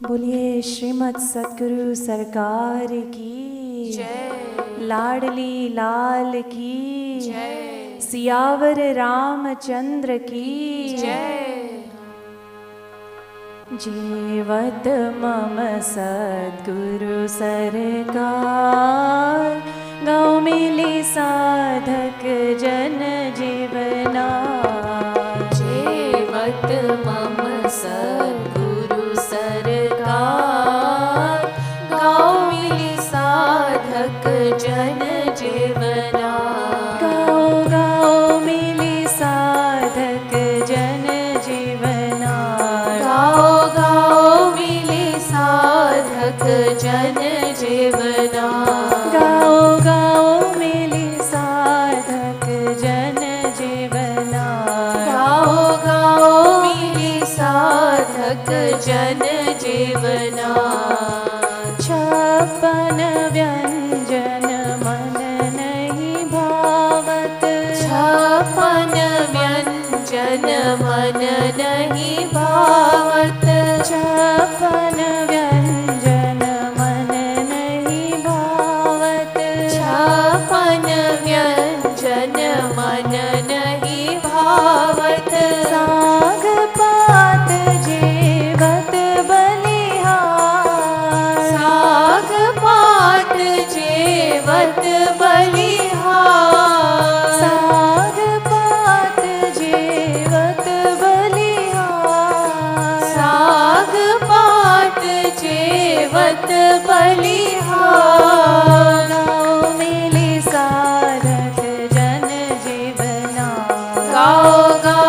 बोलिए श्रीमद् सतगुरु सरकार की जय। लाडली लाल की जय। सियावर रामचंद्र की जय। जीवत मम सद्गुरु सरकार गौ मिली साधक जन जीवना। जीवत मम सद्गुरु सरकार गौ मिली साधक जन जीवना। गौ गौ मिली साधक जन जीवना। गौ गौ मिली साधक जन जीवना। गौ गौ मिली साधक जन जीवना। गौ गौ मिली साधक जन जीवना। छप्पन व्यंजन मन नहीं भावत। छप्पन व्यंजन मन नहीं भावत। छप्पन व्यंजन मन नहीं भावत। छप्पन व्यंजन मन नहीं भावत। साग पात जीवत बलिहार। साग पात जेवत बलिहार। साग पात जीवत बलिहार। साग पात जेवत बलिहार। गौ मिली साधक जन जीवना। गौ गौ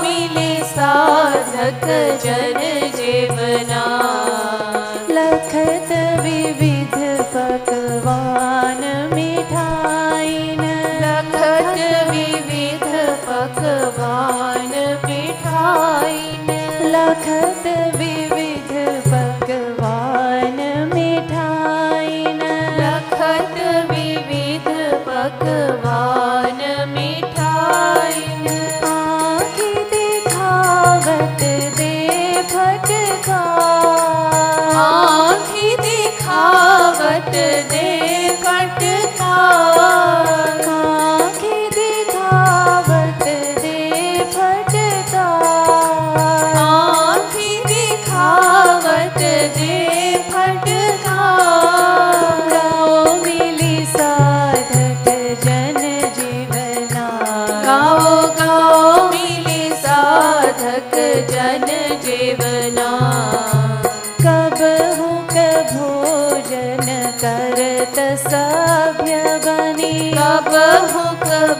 मिली साधक जन जीवना। लखत विविध पकवान मिठाइन। लखत विविध पकवान मिठाइन। लखत विविध पकवान मिठाइन। लखत विविध पकवान मिठाइन। आँखि दिखावत दे फटकार। आँखि दिखावत दे फटकार। आँखि दिखावत दे फटकार। आँखि दिखावत दे फटकार। गौ मिली साधक जन जीवना। गौ गौ मिली साधक जन जीवना। कबहु भोजन करत सभ्य बनी। कबहु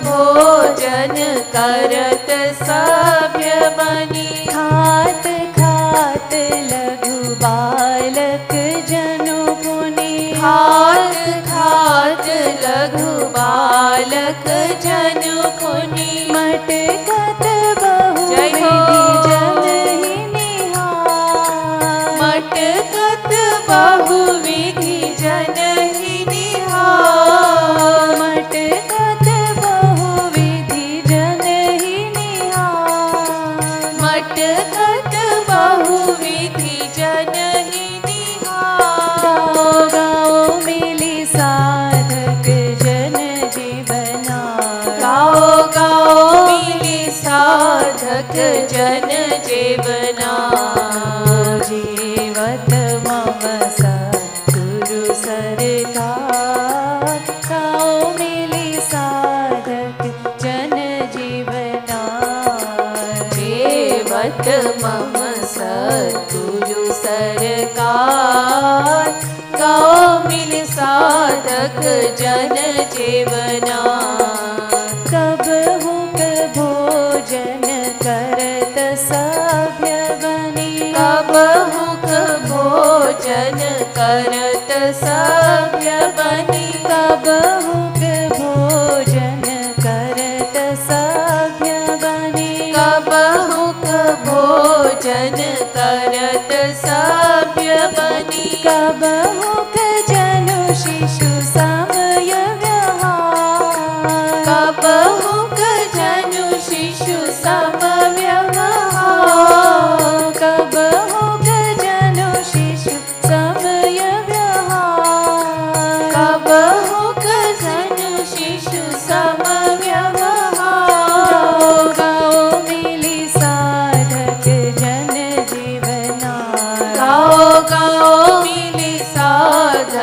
भोजन करत सभ्य बनी। खात खात लघु बालक जनु पुनि। खात खात लघु बालक जनु पुनि। मटकत बहु जय हो। विधि जन ही निहार। मटकत बहु विधि जन ही निहार। मटकत बहु विधि जन ही निहार। मटकत बहु विधि जन ही निहार। गौ गौ मिली साधक जन जीवना। गौ गौ मिली साधक जन जीवना। जीवत मम सद्गुरु सरकार गौ मिली साधक जन जीवना। जीवत मम सद्गुरु सरकार गौ मिली साधक जन जीवना। कबहु भोजन करत सभ्य बनी। कबहु भोजन करत सभ्य बनी। कबहु भोजन करत सभ्य बनी। कबहु भोजन करत सभ्य बनी। कबहु जनु शिशु समय व्यवहार। कबहु जनु शिशु सम व्यवहार। कबहु जनु शिशु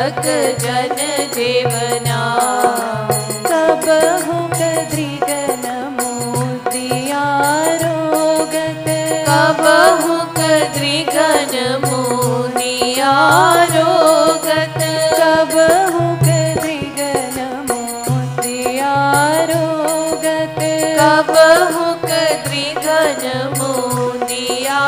साधक जन जीवना कबहु कद्रिगन मोदिया रोगत कबहु कद्रिगन मुनिया रोगत कबहु कद्रिगन मोदिया रोगत कबहु कद्रिगन मुनिया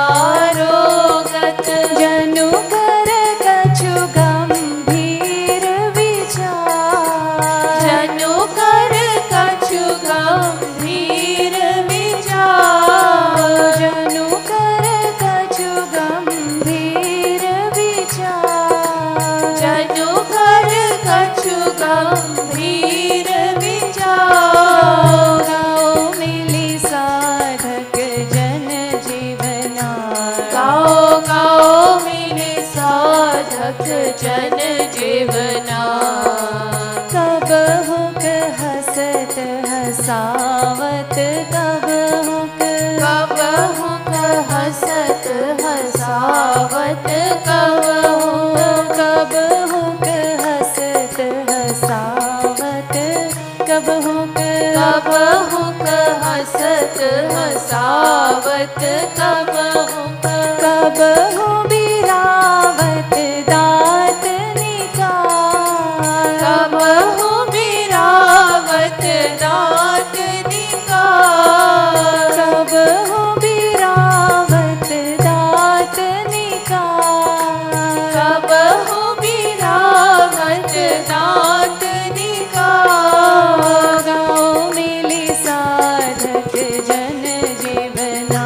रोगत जनु कर कछु गंभीर विचार जनु कर कछु गंभीर विचार जनु कर कछु गंभीर विचार जनु कर कछु गंभीर विचार गाओ मिली साधक जन जीवना गाओ गाओ मिले साधक जन जीवना कबहु हसत हसावत कबहु कबहु हसत हसावत कबहु कबहु हसत हसावत कबहु कबहु हसत हसावत कबहु कबहु बिरावत दात निकार कबहु बिरावत दात निकार कबहु बिरावत दात निकार कबहु बिरावत दात निकार गाओ मिली साधक जन जीवना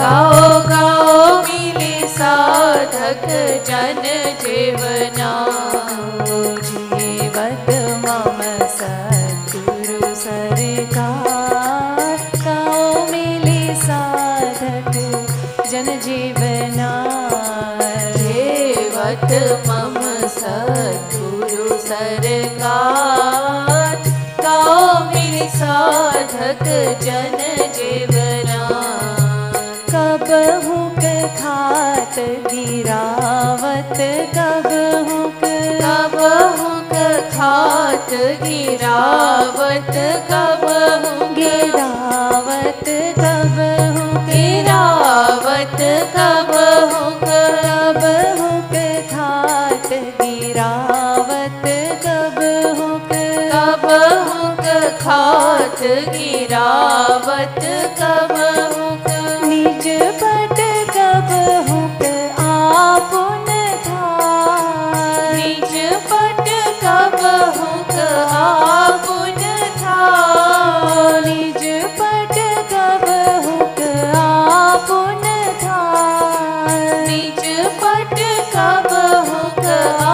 गाओ गाओ मिले साधक जन जीवना जीवत मम सद्गुरु सरकार गाओ मिली साधक जन जीवना जीवत मम सद्गुरु सरकार गाओ मिले साधक जन जीवना कबहु खात गिरावत कबहु कबहु खात गिरावत कबहु गिरावत कबहु गिरावत कबहु कबहु खात गिरावत कबहु कबहु खात गिरावत कबहु निज पट कबहु आपुन थार निज पट कबहु आपुन थार निज पट कबहु आपुन थार निज पट कबहु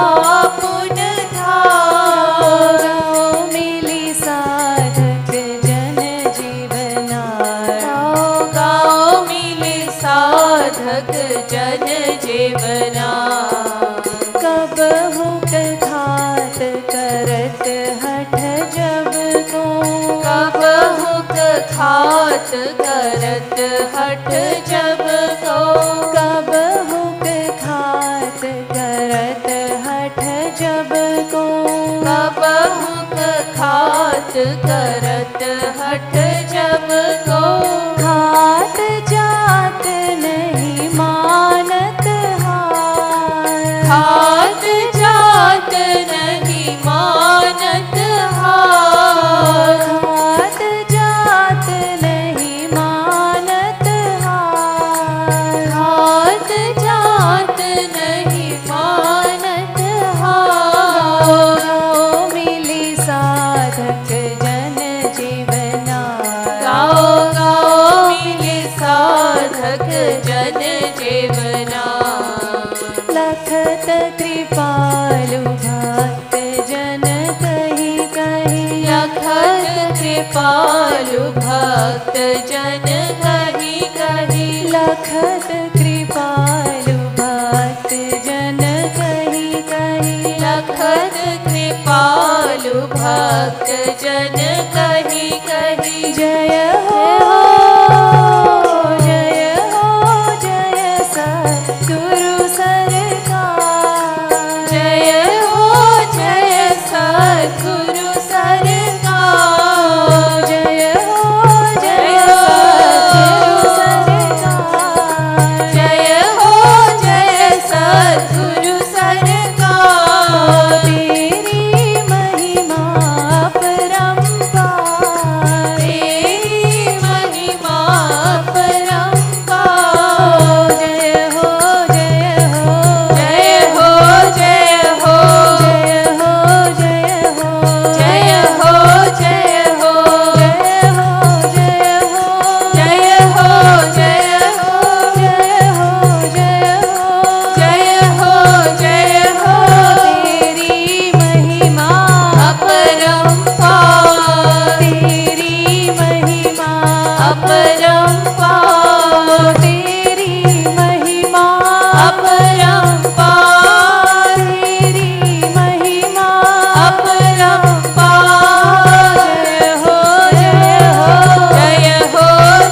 आपुन थार गाओ मिली साधक जन जीवना गाओ गाओ मिले साधक जन जीवना कबहु खात करत हठ जब को कबहु खात करत हठ जब को कबहु खात करत हठ जब को कबहु खात करत हठ जब को खात जात नहीं मानत हार खात जात नहीं मानत हार खात जात नहीं मानत हार खात जात नहीं मानत हार गाओ मिली साधक जन जीवना गाओ गाओ मिले साधक जन जीवना लखत कृपालु भक्त जन कही कही लखत कृपालु भक्त जन कही कही लखत कृपालु भक्त जन कही कही लखत कृपालु भक्त जन कही कही जय हो जय हो जय सद्गुरु सरकार जय हो सद्गुरु सरकार। जय हो जय सद्गुरु सरकार। जय हो जय सद्गुरु सरकार। तेरी महिमा अपरंपार। तेरी महिमा अपरंपार। जय हो जय हो जय हो जय हो जय हो जय हो जय हो जय हो जय हो जय हो जय हो जय हो जय हो जय हो तेरी महिमा अपरंपार। तेरी महिमा अपरंपार। तेरी महिमा अपरंपार। तेरी महिमा अपरंपार। जय हो जय हो जय हो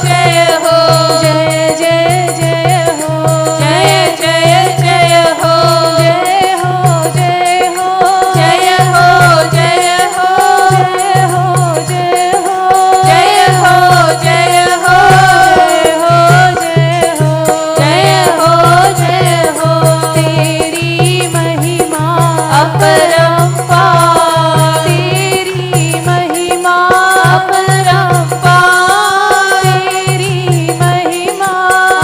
जय हो जय जय जय हो जय जय जय हो जय हो जय हो जय हो जय हो जय हो जय हो जय हो जय हो जय हो जय हो तेरी महिमा अपरंपार। तेरी महिमा अपरंपार। तेरी महिमा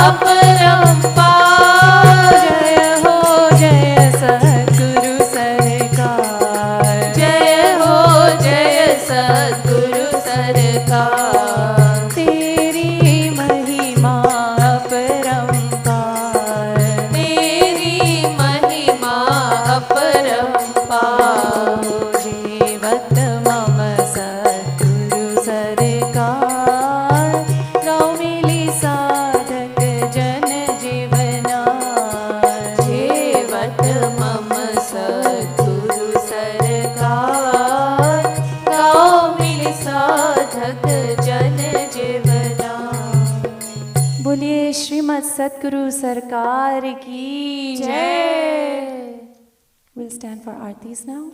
अपरंपार। जय हो जय सद्गुरु सरकार। जय हो जय सद्गुरु सरकार। तेरी महिमा अपरंपार। तेरी महिमा अपरंपार। जीवत मम सद्गुरु सरकार। गाँव मिली साधक जन जीवना। जीवत मम सद्गुरु सरकार। गाँव मिल साधक जन जीवना। बोलिए श्रीमद् सद्गुरु सरकार की जय। We'll stand for Aartis now.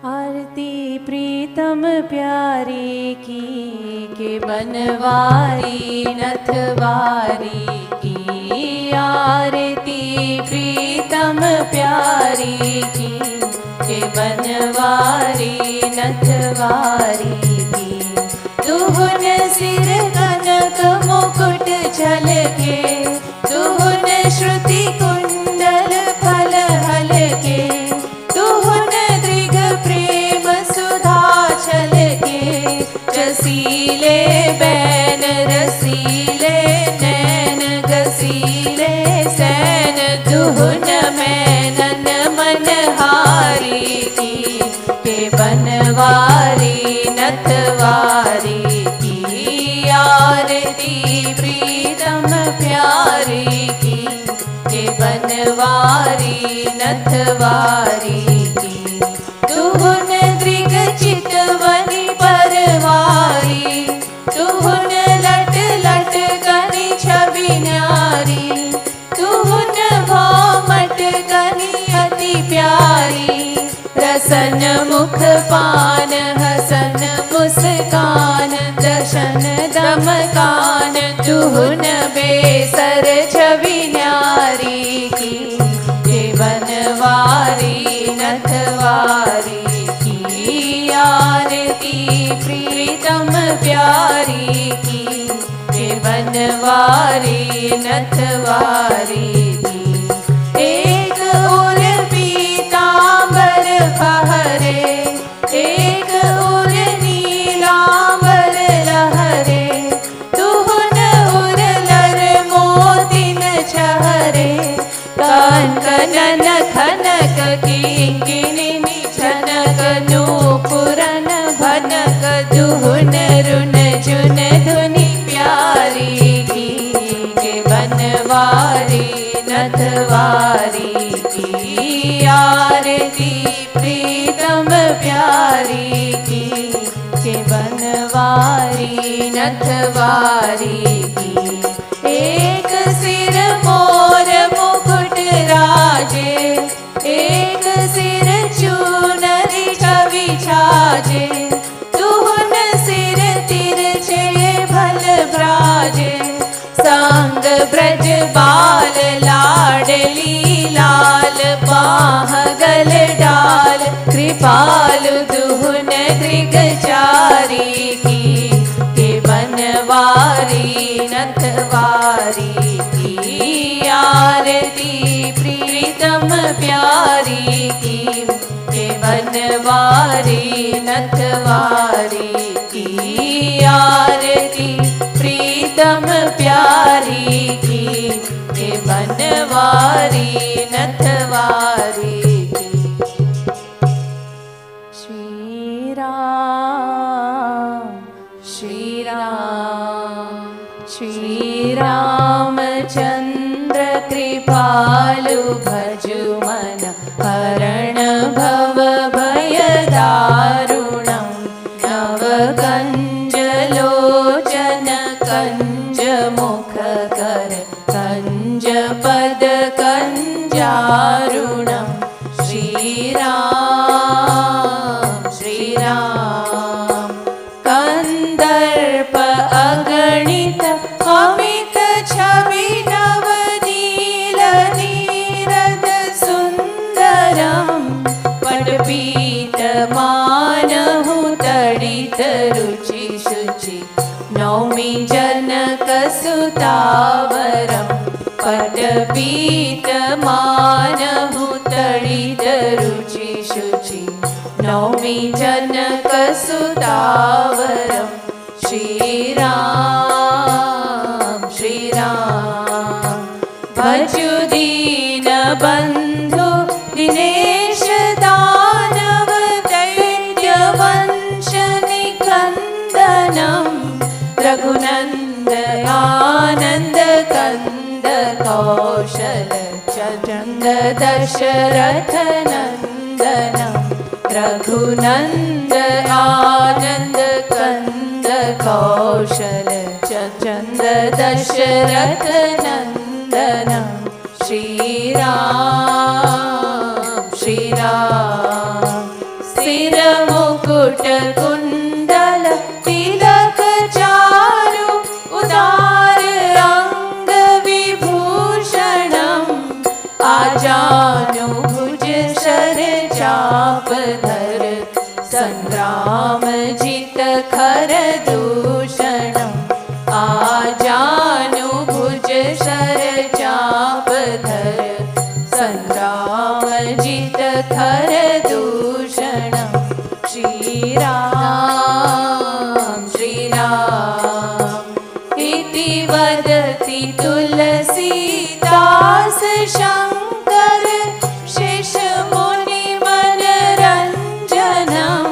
आरती प्रीतम प्यारी की के बनवारी नथवारी की। आरती प्रीतम प्यारी की के बनवारी नथवारी की। दुहुन सिर कनक मुकुट झलके। दुहुन श्रुति कुंडल फल हलके। दुहुन दृग प्रेम सुधा छलके। रसीले बैन रसीले नैन गसीले सैन। दुहुन मैनन मनहारी की के बनवारी नथवारी की। आरती प्रीतम प्यारी की के बनवारी नथवारी की। दुहुन दृग चितवनी परवारी। दुहुन लट लट कनी छवि न्यारी। दुहुन भामट कनी अति प्यारी। रसन मुख पान हसन मुस्कान। दशन दमकान दुहुन बेसर छवि न्यारी की के बनवारी नथवारी की। आरती प्रीतम प्यारी की के बनवारी नथवारी की। एक उर पीतांबर फहरे। एक उर नीलांबर लहरे। दुहुन उर लर मोतिन छहरे। कान कनन खनक किंकिणी छनक नूपुरन भनक। दुहुन रुन जुन धुनि प्यारी की के बनवारी नथवारी नथवारी की आरती प्रीतम प्यारी की के बनवारी नथवारी की एक सिर मोर मुकुट राजे एक सिर चूनरी छवि छाजे तुहन सिर तिरछे भल भ्राजे संग ब्रज बाल लाडली लाल बाह गल डाल कृपालु दुहुन दृगचारी की के बनवारी नथवारी की आरती प्रीतम प्यारी की के बनवारी नथवारी की आरती प्रीतम प्यारी की के बनवारी नथवारी की। श्री राम श्री राम श्री रामचंद्र कृपालु भजु मन हरण भव भय दारुणं नव कंज लोचन कंज मुख कर कंज पद कंजारुणं श्री राम कंदर्प अगणित अमित छवि नवनील नीरद सुंदरम पटपीत मानहु तडित रुचि शुचि नौमि जनक सुतावरम पटपीत मानहु तडित रुचि शुचि नौमि जनक सुतावरम श्री राम भजु दीन बंधु दिनेश दानव दैत्य वंश निकंदनम रघुनंद आनंद कंद कौशल चंद दशरथ नंदनम रघुनंद आनंद कंद कौशल चंद दशरथ नंदनम श्री राम सिर मुकुट कुंडल तिलक चारु उदार अंग विभूषणम आजानु भुज शर चाप धर संग्राम जित खर दूषणम आजानु भुज शर चाप धर संग्राम जित खर दूषणम श्री राम इति वदति तुलसीदास शंकर शेष मुनि मनरंजनम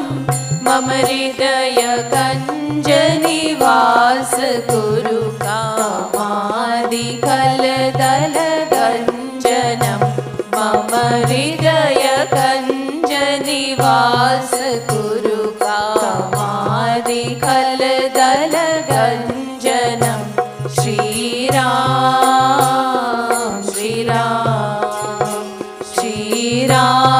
मम हृदय कंज निवास कुरु कामादि कल दल गंजनम मम हृदय कंज निवास कुरु कामादि कल दल गंजनम श्री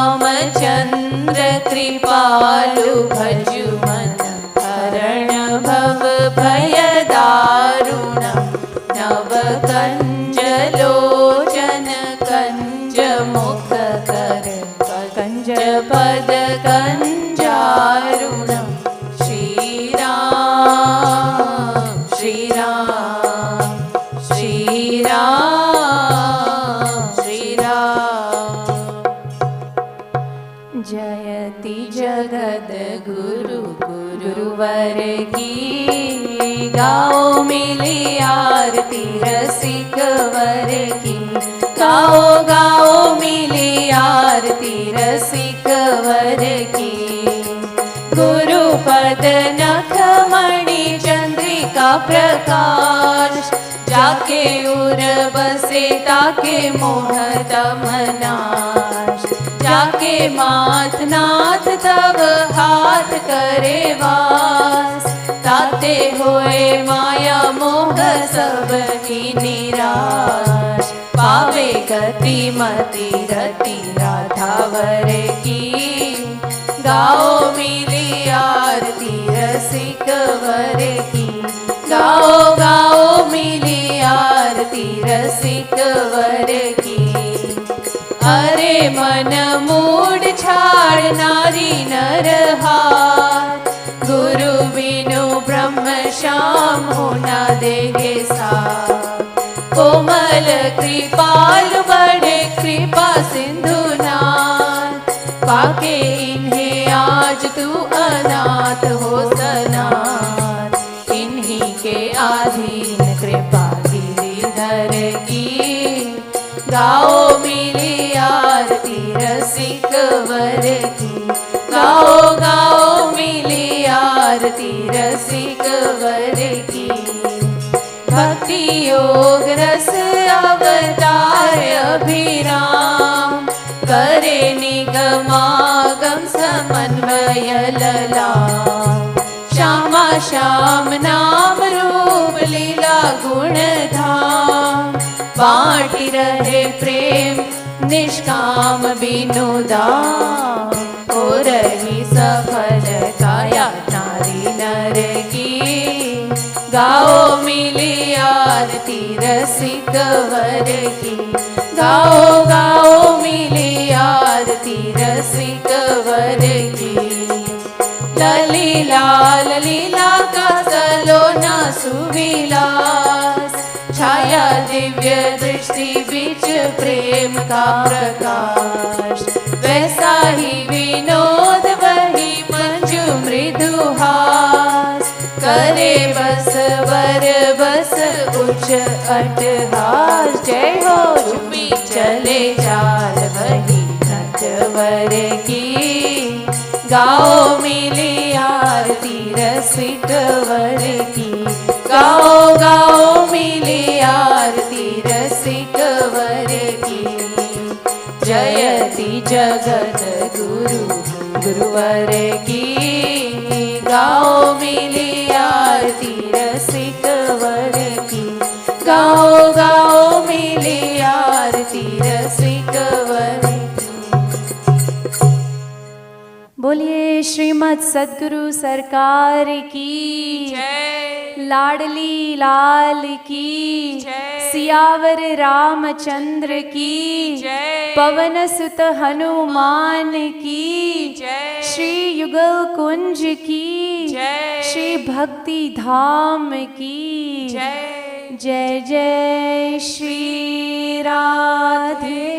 रामचंद्र कृपालु भजु मन हरण भव भय दारुणम नव कंज लोचन कंज मुख कर कंज पद कंजारुणम श्री राम जयति जगद गुरु गुरुवर की गाओ मिली आरती रसिक वर की गाओ गाओ मिली आरती रसिक वर की गुरु पद नख मणि चंद्रिका प्रकाश जाके उर बसे ताके मोह तमनाश, जाके माथ नाथ तब हाथ करे वास, ताते होए माया मोह सब ही निराश, पावे गति मति रति राधा वर की, गाओ मिली आरती रसिक वर की, गाओ गाओ मिली आरती रसिक वर की। अरे मन मूड छाड़ नारी नर हार, गुरु बिनु ब्रह्म श्याम होना देगे साथ, कोमल कृपाल बड़े कृपा सिंधु नाथ, पाके इन्हें आज तू अनाथ हो सनाथ, इन्हीं के आधीन कृपा गिरिधर की, गाओ मिली आरती रसिक वर की, गाओ गाओ मिली आरती रसिक वर की। भक्ति योग रस अवतार अभिराम, करे निगमागम समन्वय ललाम, श्यामा श्याम नाम रूप लीला गुण धाम, बाँटी रहे प्रेम निष्काम बिनु दाम, हो रही सफल काया नारी नर की, गाओ मिली आरती रसिक वर की, गाओ गाओ मिली आरती रसिक वर की। लली लाल लीला का सलोना सुविलास, छाया दिव्य दृष्टि बीच प्रेम का प्रकाश, वैसा ही विनोद वही मंजू मृदुहास, करे बस वर बस उच्च अट्टहास, जय हो झूमी चले चाल वही नटवर की, गाओ मिली आरती रसिक वर की, गाओ गाओ मिली आरती रसिक वर की। जयति जगत गुरु गुरुवर की, गाओ मिली आरती रसिक वर की, गाओ गाओ मिली आरती रसिक वर की। बोलिए श्रीमद् सद्गुरु सरकार की जय, लाडली लाल की जय, सियावर रामचंद्र की जय, पवन सुत हनुमान की जय, श्री युगल कुंज की जय, श्री भक्ति धाम की जय, जय जय श्री राधे,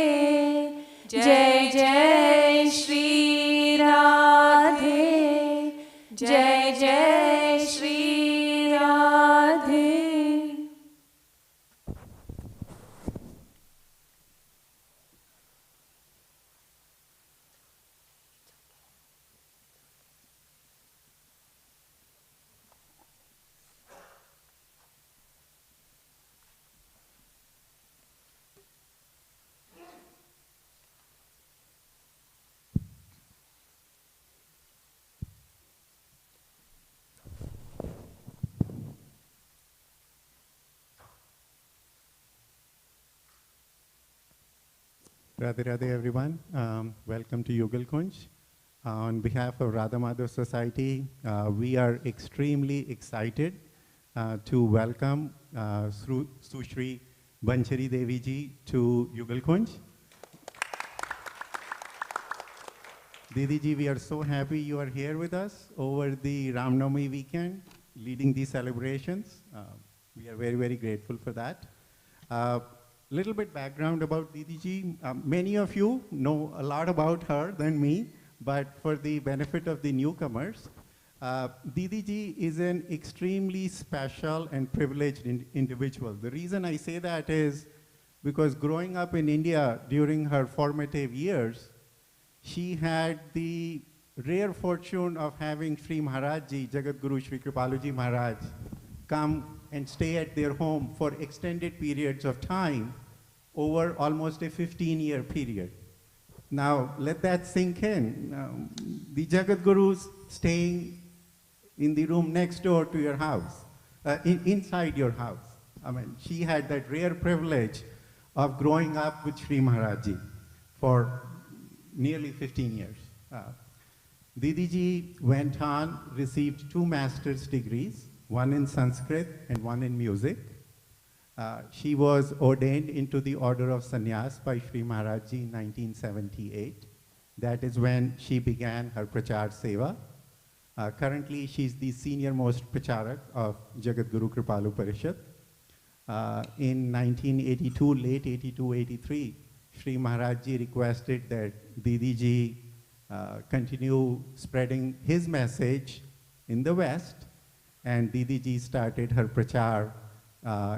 जय जय श्री राधे, जय जय Shri Radhe. Radhe Radhe everyone. Welcome to Yugal Kunj. On behalf of Radha Madhav Society, we are extremely excited to welcome Sushri Banchary Devi ji to Yugal Kunj. Didi ji, we are so happy you are here with us over the Ram Navami weekend, leading these celebrations. We are very, very grateful for that. Little bit background about Didi ji. Many of you know a lot about her than me, but for the benefit of the newcomers, Didi ji is an extremely special and privileged individual. The reason I say that is because growing up in India during her formative years, she had the rare fortune of having Sri Maharaj ji, Jagat Guru Sri Kripaluji Maharaj, come and stay at their home for extended periods of time over almost a 15-year period. Now, let that sink in. The Jagat Guru's staying in the room next door to your house, inside your house. I mean, she had that rare privilege of growing up with Sri Maharaj Ji for nearly 15 years. Didi Ji went on, received 2 master's degrees, one in Sanskrit and one in music. She was ordained into the order of sannyas by Sri Maharaj Ji in 1978. That is when she began her Prachar Seva. Currently, she's the senior most Pracharak of Jagat Guru Kripalu Parishad. In 1982, late 82-83, Sri Maharaj Ji requested that Didi Ji continue spreading his message in the West, and Didi Ji started her Prachar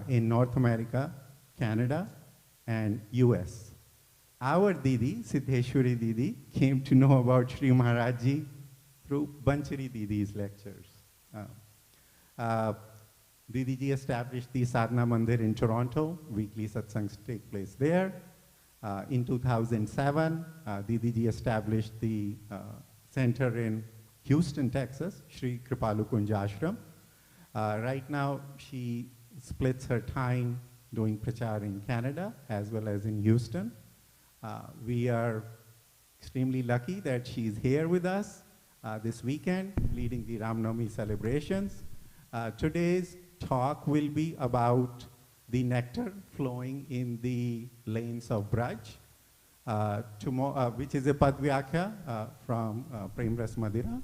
in North America, Canada, and US. Our Didi, Siddheshwari Didi, came to know about Sri Maharaj Ji through Banchari Didi's lectures. Didi Ji established the Sadhana Mandir in Toronto. Weekly satsangs take place there. In 2007, Didi Ji established the center in Houston, Texas, Sri Kripalu Kunj Ashram. Right now, she splits her time doing prachar in Canada as well as in Houston. We are extremely lucky that she's here with us this weekend, leading the Ram Navami celebrations. Today's talk will be about the nectar flowing in the lanes of Braj, which is a Pad Vyakhya from Prem Ras Madira.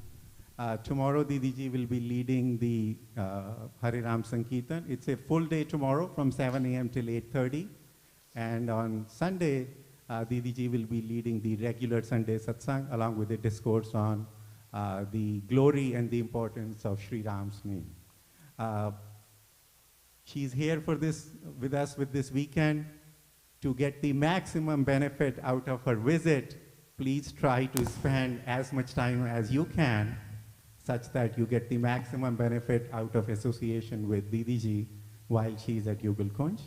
Tomorrow, Didi Ji will be leading the Hare Ram Sankirtan. It's a full day tomorrow from 7 a.m. till 8:30. And on Sunday, Didi Ji will be leading the regular Sunday Satsang along with a discourse on the glory and the importance of Sri Ram's name. She's here for this, with us with this weekend. To get the maximum benefit out of her visit, please try to spend as much time as you can such that you get the maximum benefit out of association with Didi Ji while she's at Yugal Kunj.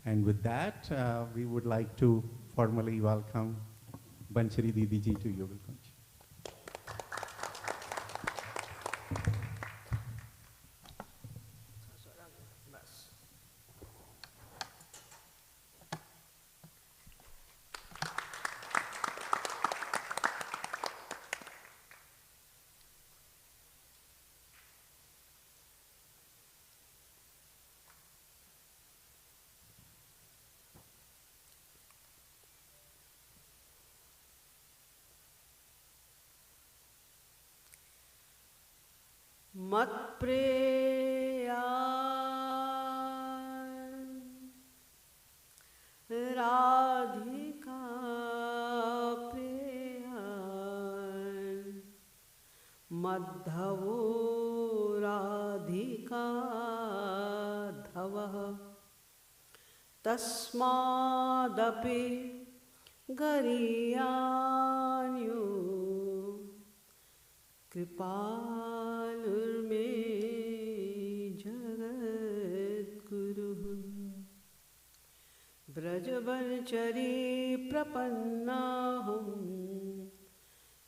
And with that, we would like to formally welcome Banchary Didi Ji to Yugal Kunj. मत प्रेया राधिका प्रेया मद्धवो राधिका धवः तस्मादपि गरीयान्यो कृपालुर्मे जगद्गुरुः ब्रजबंचरी प्रपन्नाहं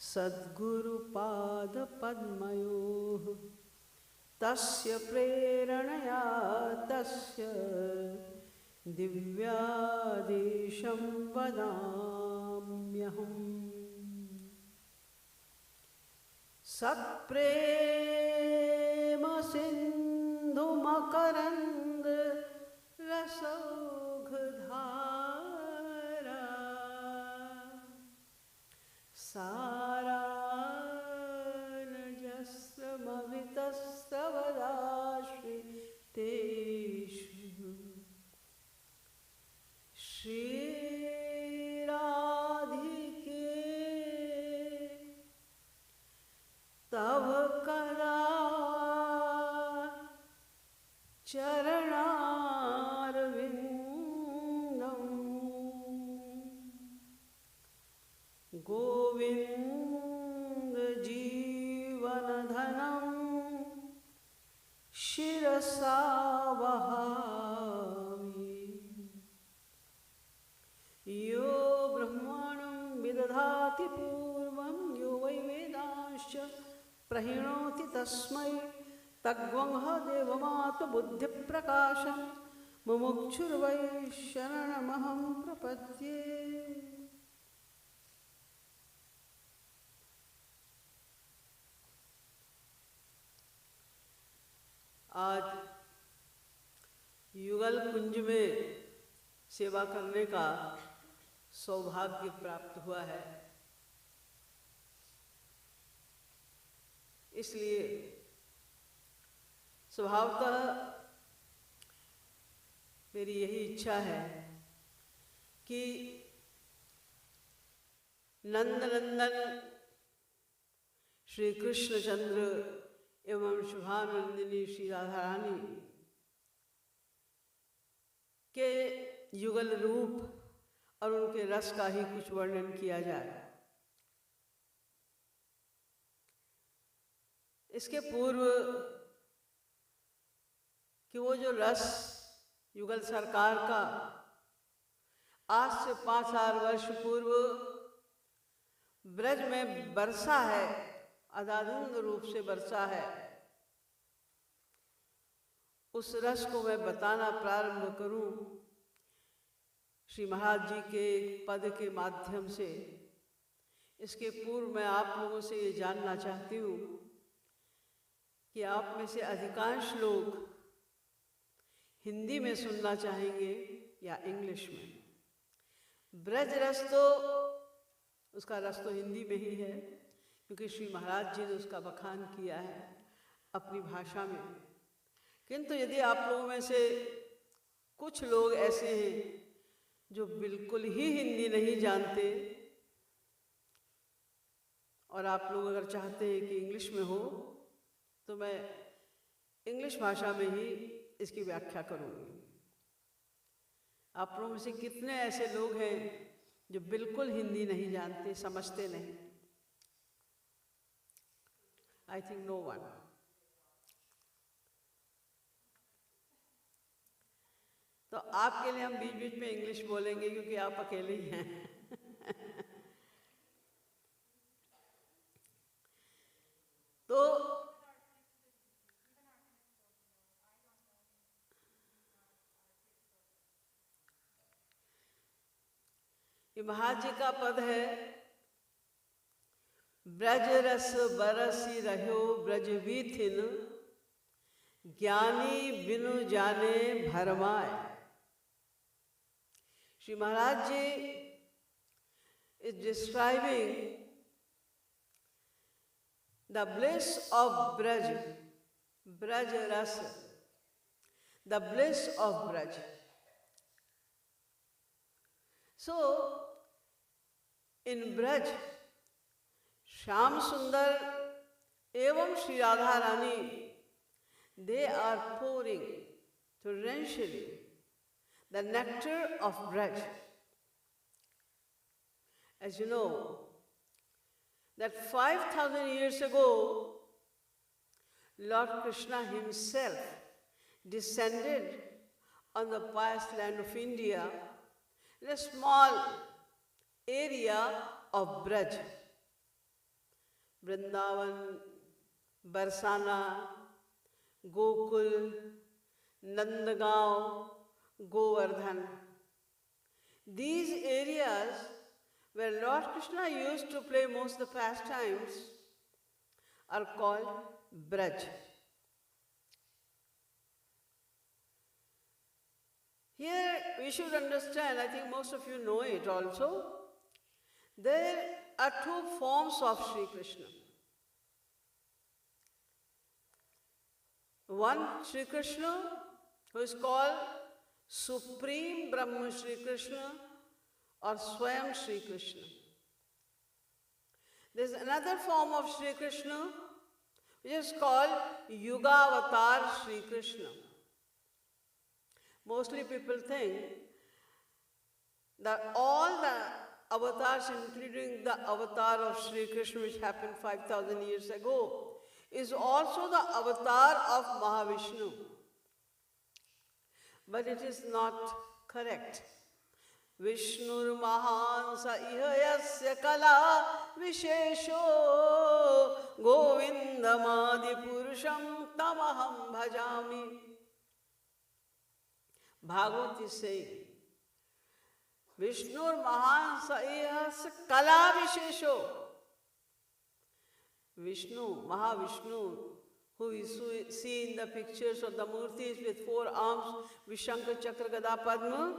सद्गुरुपादपद्मयोः तस्य प्रेरणया तस्य दिव्यादेशं वदाम्यहम् सत्प्रेम सिंधु मकरंद रसौघधारा सारानजस्रमवितस्तवदाश्रितेषु श्रीराधिके तव कदा चरणारविन्दं गोविन्द जीवनधनं शिरसा वहामि। यो ब्रह्माणं विदधाति पूर्वं यो वै वेदांश्च प्रहिणोति तस्मै तद्वंह देवमात्मबुद्धिप्रकाशं मुमुक्षुर्वै शरणमहं प्रपद्ये। आज युगल कुंज में सेवा करने का सौभाग्य प्राप्त हुआ है। इसलिए स्वभावतः मेरी यही इच्छा है कि नंदनंदन श्री कृष्णचंद्र एवं शुभानंदिनी श्री राधा रानी के युगल रूप और उनके रस का ही कुछ वर्णन किया जाए। इसके पूर्व कि वो जो रस युगल सरकार का आज से 5,000 वर्ष पूर्व ब्रज में बरसा है, अदाधुंद रूप से बरसा है, उस रस को मैं बताना प्रारंभ करूं श्री महाराज जी के पद के माध्यम से। इसके पूर्व मैं आप लोगों से ये जानना चाहती हूँ कि आप में से अधिकांश लोग हिंदी में सुनना चाहेंगे या इंग्लिश में। ब्रज रस तो उसका रस तो हिंदी में ही है, क्योंकि श्री महाराज जी ने उसका बखान किया है अपनी भाषा में। किंतु यदि आप लोगों में से कुछ लोग ऐसे हैं जो बिल्कुल ही हिंदी नहीं जानते और आप लोग अगर चाहते हैं कि इंग्लिश में हो, तो मैं इंग्लिश भाषा में ही इसकी व्याख्या करूँगी। आप लोगों में से कितने ऐसे लोग हैं जो बिल्कुल हिंदी नहीं जानते, समझते नहीं? I think no one. तो आपके लिए हम बीच बीच में इंग्लिश बोलेंगे क्योंकि आप अकेले ही हैं। तो ये महाराज जी का पद है, ब्रज रस बरस रहयो ब्रज बीथिन, ज्ञानी बिनु जाने भरमाए। श्री महाराज जी is describing the bliss of Braj, Braj Ras, the bliss of Braj. So, in Braj, Shyam Sundar evam Shri Radha Rani, they are pouring torrentially the nectar of Braj. As you know, that 5,000 years ago, Lord Krishna himself descended on the pious land of India in a small area of Braj. Vrindavan, Barsana, Gokul, Nandagaon, Govardhan. These areas where Lord Krishna used to play most of the pastimes are called Braj. Here we should understand, I think most of you know it also, there are two forms of Sri Krishna. One Sri Krishna who is called Supreme Brahma Sri Krishna or Swayam Sri Krishna. There is another form of Sri Krishna which is called Yugavatar Sri Krishna. Mostly people think that all the avatars, including the avatar of Sri Krishna which happened 5,000 years ago, is also the avatar of Mahavishnu. But it is not correct. Vishnur Mahansa ihayasya kala vishesho govindamadi purusham tamaham bhajami. Bhagavad is saying, Vishnur Mahansa ihayasya kala vishesho. Vishnu, Mahavishnu, who is seen in the pictures of the murtis with 4 arms, Vishankar Chakra Gada Padma,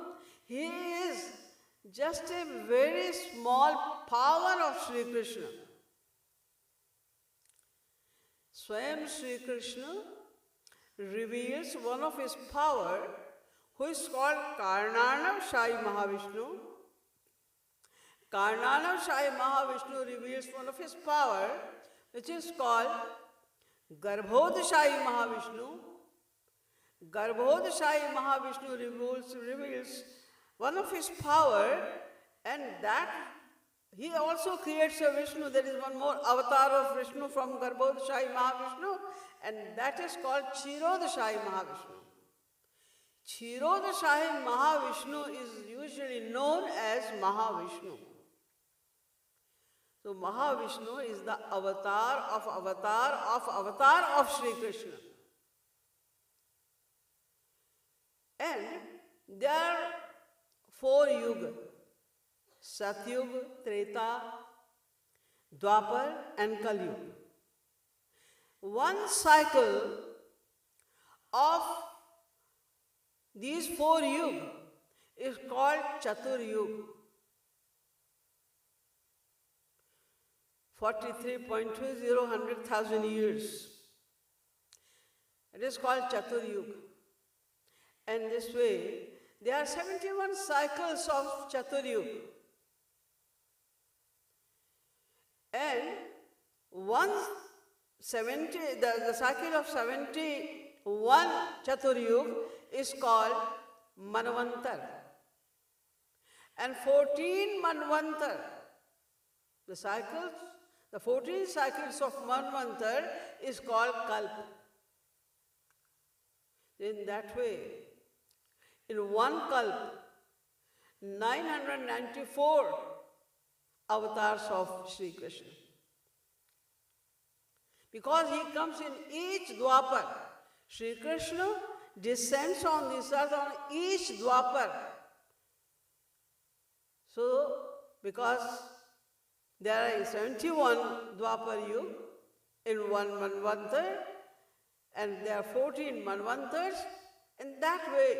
he is just a very small power of Sri Krishna. Swayam Sri Krishna reveals one of his power, who is called Karnanav Shai Mahavishnu. Karnanav Shai Mahavishnu reveals one of his power, which is called Garbhodashai Mahavishnu. Garbhodashai Mahavishnu reveals one of his power, and that he also creates a Vishnu. There is one more avatar of Vishnu from Garbhodashai Mahavishnu, and that is called Kshirodashai Mahavishnu. Kshirodashai Mahavishnu is usually known as Mahavishnu. So Mahavishnu is the avatar of Sri Krishna. And there are 4 yugas: Satyuga, Treta, Dwapar and Kalyuga. One cycle of these 4 yugas is called Chatur Yuga. 43.20 years. It is called Chatur Yuga. And this way, there are 71 cycles of Chatur Yuga. And the cycle of 71 Chatur Yuga is called Manvantar. And 14 Manvantar, the 14 cycles of Manvantar is called Kalpa. In that way, in one Kalpa, 994 avatars of Sri Krishna. Because he comes in each Dwapar, Sri Krishna descends on this earth on each Dwapar. So, because there are 71 Dwapar Yuga in one Manvantar, and there are 14 Manvantars. In that way,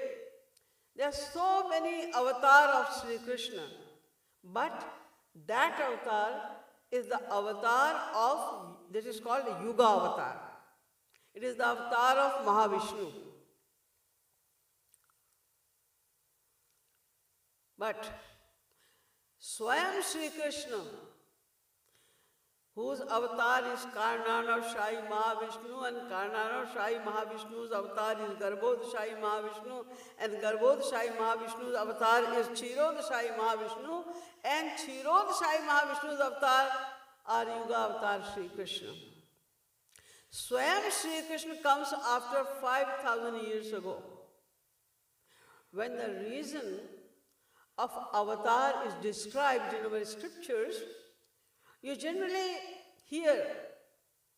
there are so many avatars of Sri Krishna. But that avatar is the avatar of, this is called Yuga avatar. It is the avatar of Mahavishnu. But Swayam Sri Krishna, whose avatar is Karnanav Shai Mahavishnu, and Karnanav Shai Mahavishnu's avatar is Garbhodashai Mahavishnu, and Garbhodashai Mahavishnu's avatar is Kshirodashai Mahavishnu, and Kshirodashai Mahavishnu's avatar are Yuga avatar Sri Krishna. Swayam Sri Krishna comes after 5,000 years ago, when the reason of avatar is described in our scriptures. You generally hear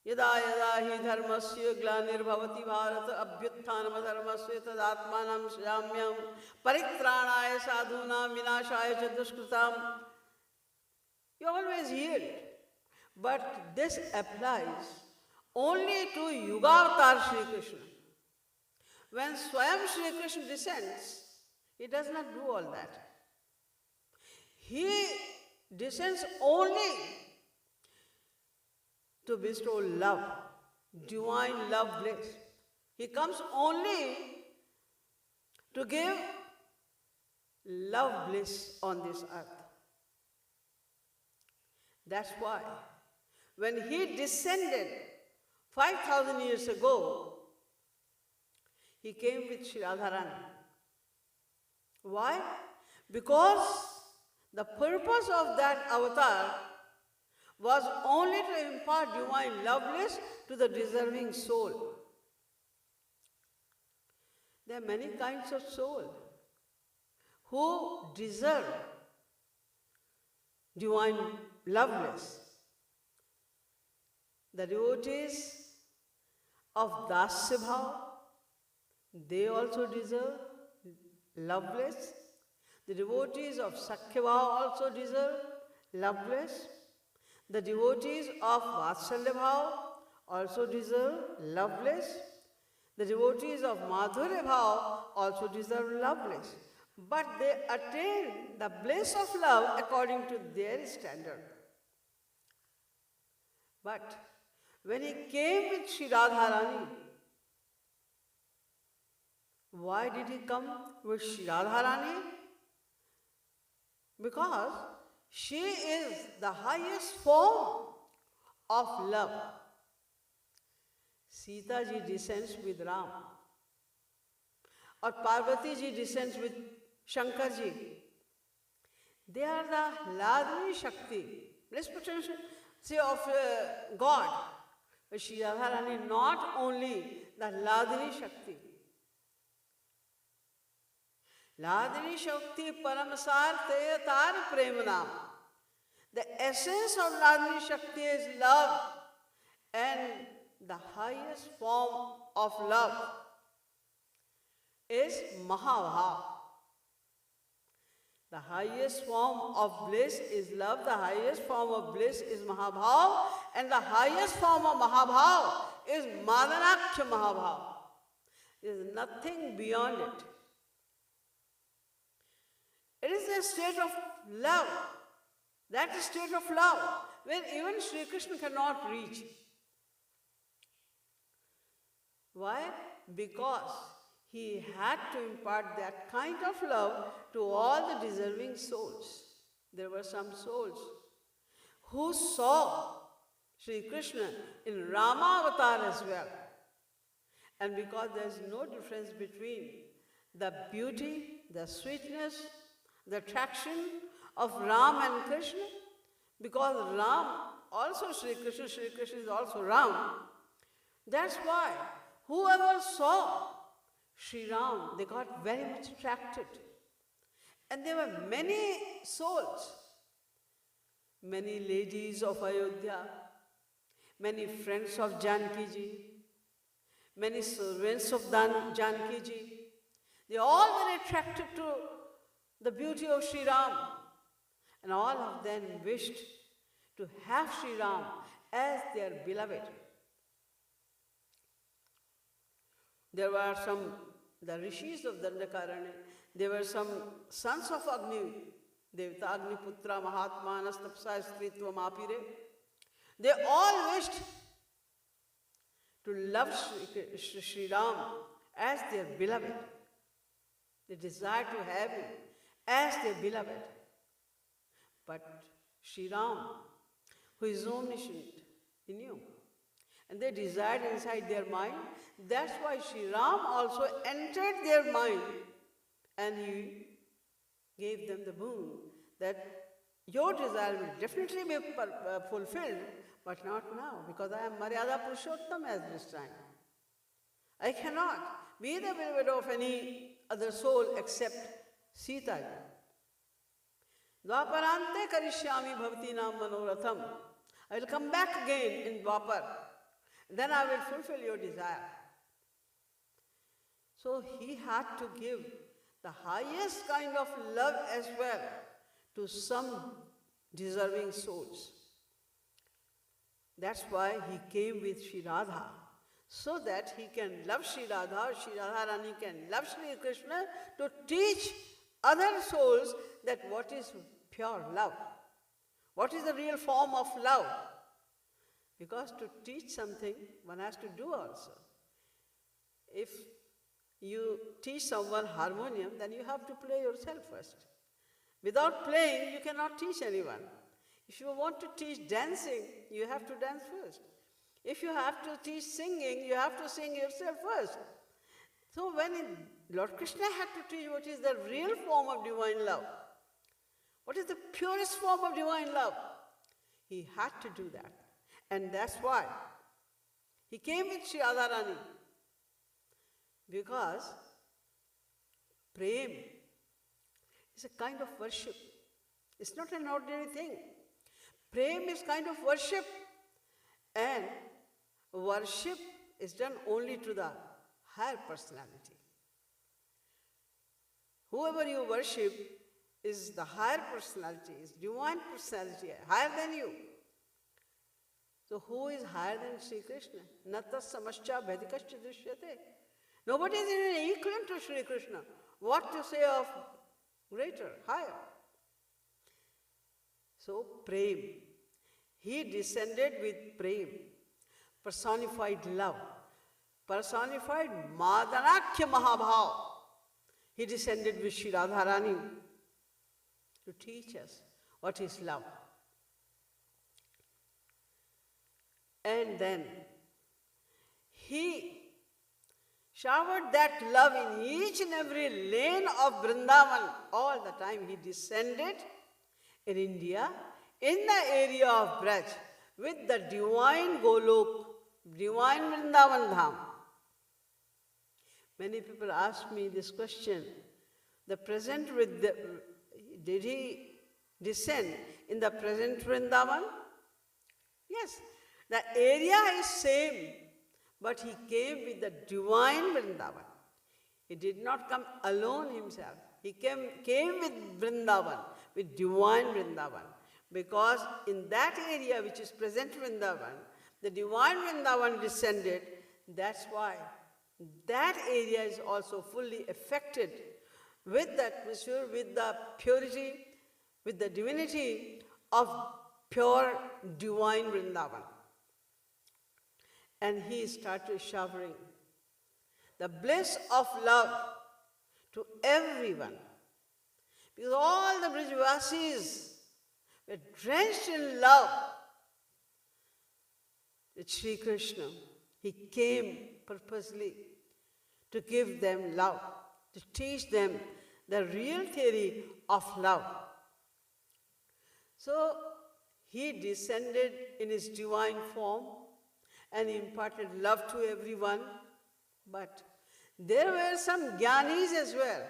Yada yada hi dharmasya glanirvavati bharata abhyutthanam dharmasya tadatmanam shyamyam paritranaya sadhunam vinashaya cha dushkritam. You always hear it. But this applies only to Yuga avatar Sri Krishna. When Swayam Sri Krishna descends, he does not do all that. He descends only to bestow love, divine love bliss. He comes only to give love bliss on this earth. That's why when he descended 5,000 years ago, he came with Shri Radharani. Why? Because the purpose of that avatar was only to impart divine love bliss to the deserving soul. There are many kinds of soul who deserve divine love bliss. The devotees of Dasya Bhav, they also deserve love bliss. The devotees of Sakhya Bhav also deserve love bliss. The devotees of Vatsalya Bhav also deserve love bliss. The devotees of Madhurya Bhav also deserve love bliss. But they attain the bliss of love according to their standard. But when he came with Shri Radharani, why did he come with Shri Radharani? Because she is the highest form of love. Sita ji descends with Ram, or Parvati ji descends with Shankar ji. They are the Ladini Shakti, representation of God. But Shri Radharani not only the Ladini Shakti. Ladini Shakti Paramasar Teyatar Premanam. The essence of Ladini Shakti is love, and the highest form of love is Mahabhav. The highest form of bliss is love, the highest form of bliss is Mahabhav, and the highest form of Mahabhav is Madanakya Mahabhav. There is nothing beyond it. It is a state of love. That is state of love where even Sri Krishna cannot reach. Why? Because he had to impart that kind of love to all the deserving souls. There were some souls who saw Sri Krishna in Rama avatar as well. And because there is no difference between the beauty, the sweetness, the attraction of Ram and Krishna, because Ram also Sri Krishna is also Ram. That's why whoever saw Sri Ram, they got very much attracted. And there were many souls, many ladies of Ayodhya, many friends of Janki ji, many servants of Janki ji. They all were attracted to the beauty of Sri Ram. And all of them wished to have Sri Ram as their beloved. There were the rishis of Dandakaranya, there were some sons of Agni, Devta Agni Putra Mahatma Anastapsa Stritva Mapire. They all wished to love Sri Ram as their beloved. They desired to have him as their beloved. But Sri Ram, who is omniscient, he knew. And they desired inside their mind. That's why Sri Ram also entered their mind and he gave them the boon that your desire will definitely be fulfilled, but not now, because I am Maryada Purushottam at this time. I cannot be the beloved of any other soul except Sita. Dvaparante karishyami bhavati nam manoratham. I will come back again in Dwapar. Then I will fulfill your desire. So he had to give the highest kind of love as well to some deserving souls. That's why he came with Shri Radha, so that he can love Shri Radha, Shri Radharani can love Shri Krishna, to teach other souls that what is pure love, what is the real form of love. Because to teach something, one has to do also. If you teach someone harmonium, then you have to play yourself first. Without playing, you cannot teach anyone. If you want to teach dancing, you have to dance first. If you have to teach singing, you have to sing yourself first. So when Lord Krishna had to teach what is the real form of divine love, what is the purest form of divine love, He had to do that. And that's why he came with Sri Radharani. Because prem is a kind of worship. It's not an ordinary thing. Prem is kind of worship. And worship is done only to the higher personality. Whoever you worship is the higher personality, is divine personality, higher than you. So who is higher than Sri Krishna? Natas samascha bhedikascha drishyate. Nobody is even equivalent to Sri Krishna. What to say of greater, higher? So prem. He descended with prem, personified love, personified Madanakya Mahabhav. He descended with Sri Radharani to teach us what is love. And then he showered that love in each and every lane of Vrindavan. All the time he descended in India, in the area of Braj, with the divine Golok, divine Vrindavan Dham. Many people ask me this question, did he descend in the present Vrindavan? Yes, the area is same, but he came with the divine Vrindavan. He did not come alone himself. He came with Vrindavan, with divine Vrindavan. Because in that area which is present Vrindavan, the divine Vrindavan descended. That's why that area is also fully affected with the atmosphere, with the purity, with the divinity of pure divine Vrindavan. And he started showering the bliss of love to everyone. Because all the Brajvasis were drenched in love with Sri Krishna. He came purposely to give them love, to teach them the real theory of love. So he descended in his divine form and imparted love to everyone. But there were some jnanis as well.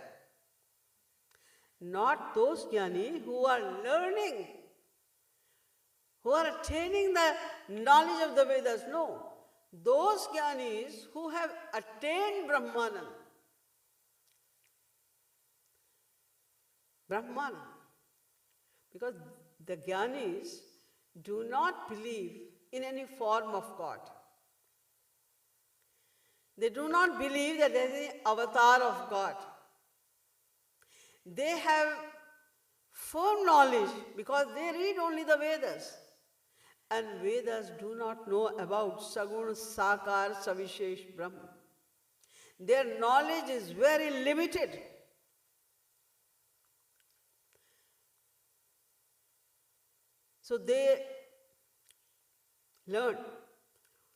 Not those jnani who are learning, who are attaining the knowledge of the Vedas. No. Those jnanis who have attained Brahmananda. Brahmananda. Because the jnanis do not believe in any form of God. They do not believe that there is an avatar of God. They have firm knowledge because they read only the Vedas. And Vedas do not know about Sagun, Sakar, Savishesh, Brahma. Their knowledge is very limited. So they learn,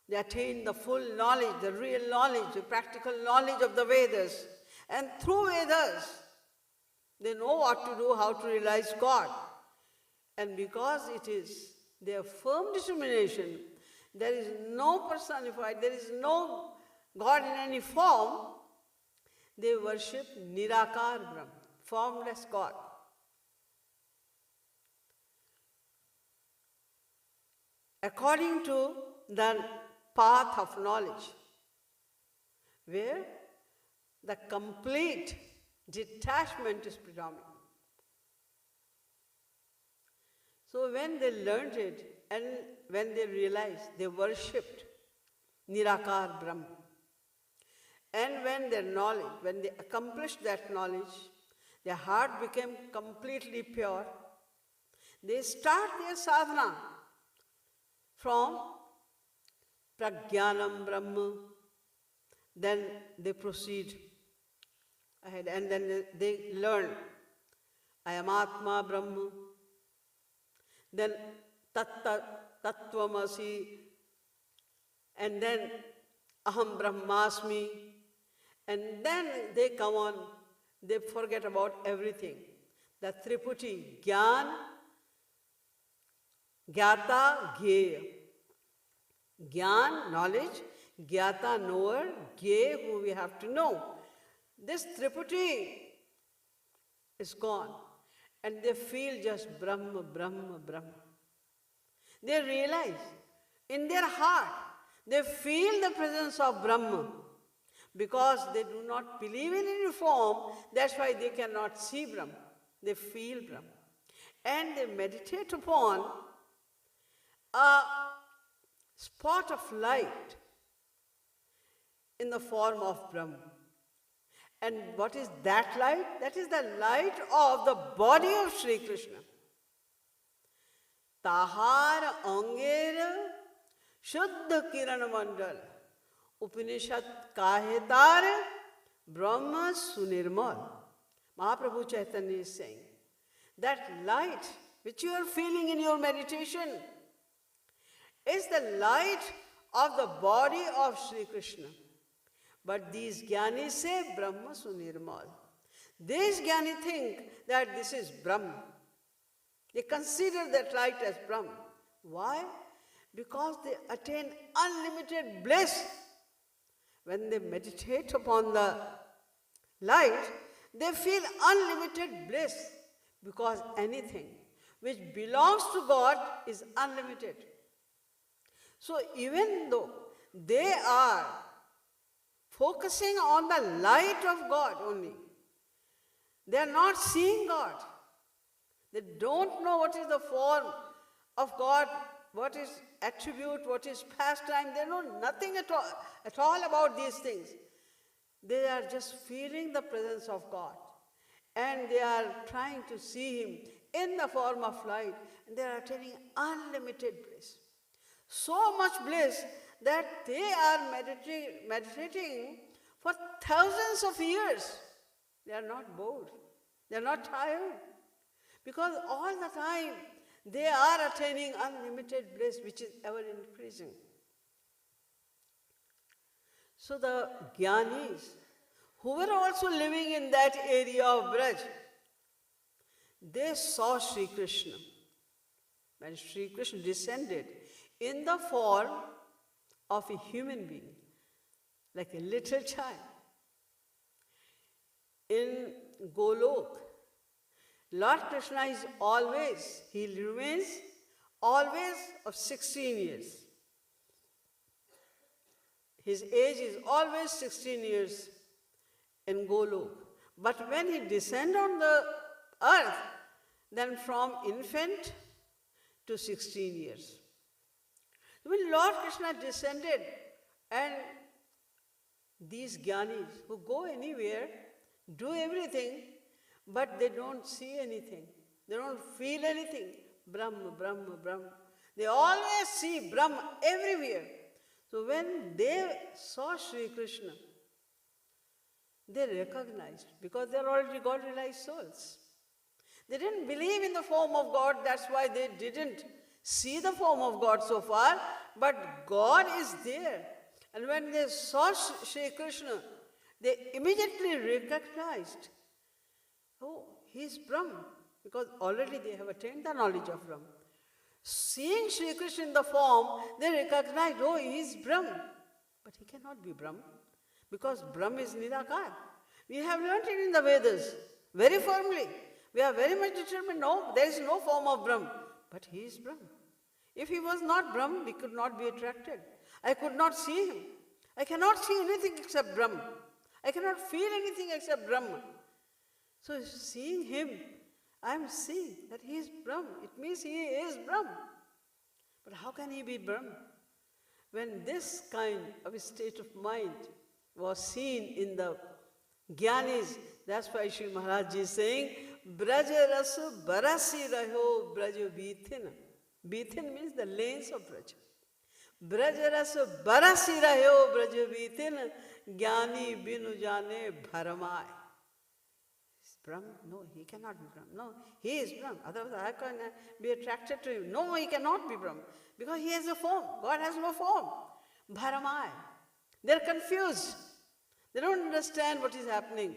they attain the full knowledge, the real knowledge, the practical knowledge of the Vedas. And through Vedas, they know what to do, how to realize God. And because it is their firm determination, there is no personified, there is no God in any form, they worship Nirakar Brahma, formless God. According to the path of knowledge, where the complete detachment is predominant. So when they learned it and when they realized, they worshipped Nirakar Brahma. And when their knowledge, when they accomplished that knowledge, their heart became completely pure. They start their sadhana from Prajnanam Brahma. Then they proceed ahead and then they learn I am Atma Brahma. Then Tattvamasi, and then Aham Brahmasmi, and then they come on, they forget about everything. The Triputi, Jnana, Gyata, Gyeya. Gyan, knowledge. Gyata, knower. Gye, who we have to know. This Triputi is gone. And they feel just Brahma, Brahma, Brahma. They realize in their heart, they feel the presence of Brahma. Because they do not believe in any form, that's why they cannot see Brahma. They feel Brahma. And they meditate upon a spot of light in the form of Brahma. And what is that light? That is the light of the body of Sri Krishna. Tahar Angera Shuddha Kiran Mandal Upanishad Kahetar Brahma Sunirmal. Mahaprabhu Chaitanya is saying that light which you are feeling in your meditation is the light of the body of Sri Krishna. But these Jnanis say Brahma Sunirmal. These Jnani think that this is Brahma. They consider that light as Brahma. Why? Because they attain unlimited bliss. When they meditate upon the light, they feel unlimited bliss. Because anything which belongs to God is unlimited. So even though they are focusing on the light of God only, they are not seeing God. They don't know what is the form of God, what is attribute, what is pastime. They know nothing at all about these things. They are just feeling the presence of God. And they are trying to see Him in the form of light. And they are attaining unlimited bliss. So much bliss that they are meditating for thousands of years. They are not bored. They are not tired. Because all the time they are attaining unlimited bliss, which is ever increasing. So the Jnanis, who were also living in that area of Braj, they saw Sri Krishna. When Sri Krishna descended in the form of a human being, like a little child. In Golok, Lord Krishna is always, he remains always of 16 years. His age is always 16 years in Golok. But when he descends on the earth, then from infant to 16 years. When Lord Krishna descended, and these Jnanis who go anywhere, do everything, but they don't see anything. They don't feel anything. Brahma, Brahma, Brahma. They always see Brahma everywhere. So when they saw Sri Krishna, they recognized, because they are already God-realized souls. They didn't believe in the form of God, that's why they didn't see the form of God so far, but God is there. And when they saw Sri Krishna, they immediately recognized, oh, he is Brahma, because already they have attained the knowledge of Brahma. Seeing Sri Krishna in the form, they recognized, oh, he is Brahma. But he cannot be Brahma, because Brahma is Nirakar. We have learned it in the Vedas, very firmly. We are very much determined, no, there is no form of Brahma, but he is Brahma. If he was not Brahma, we could not be attracted. I could not see him. I cannot see anything except Brahma. I cannot feel anything except Brahma. So seeing him, I am seeing that he is Brahma. It means he is Brahma. But how can he be Brahma? When this kind of a state of mind was seen in the Jnanis, that's why Sri Maharaj is saying, Braj Ras Baras Rahyo Braj Bithin. Bithin means the lanes of Braj. Braj Ras Baras Rahyo Braj Bithin, Jnani binu jane bharamai. Is Brahma? No, he cannot be Brahma. No, he is Brahma. Otherwise I can be attracted to him. No, he cannot be Brahma. Because he has a form. God has no form. Bharamai. They're confused. They don't understand what is happening.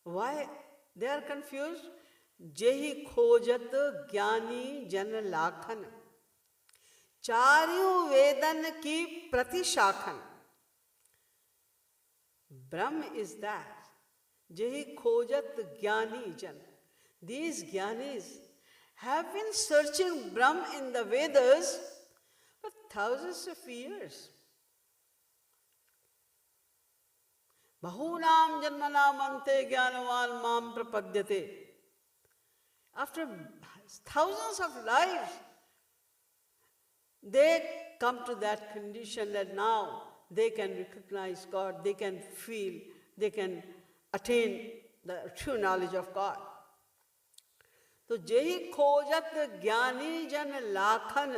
Why they are confused? जेहि खोजत ज्ञानी जन लाखन, चारों वेदन की प्रतिशाखन. Brahm is that. Jehi khojat jnani jan. These jnanis have been searching Brahm in the Vedas for thousands of years. Bahunam janmanam ante jnanavan mam prapadyate. After thousands of lives, they come to that condition that now they can recognize God, they can feel, they can attain the true knowledge of God. So, Jehi khojat jnani jan lakhan.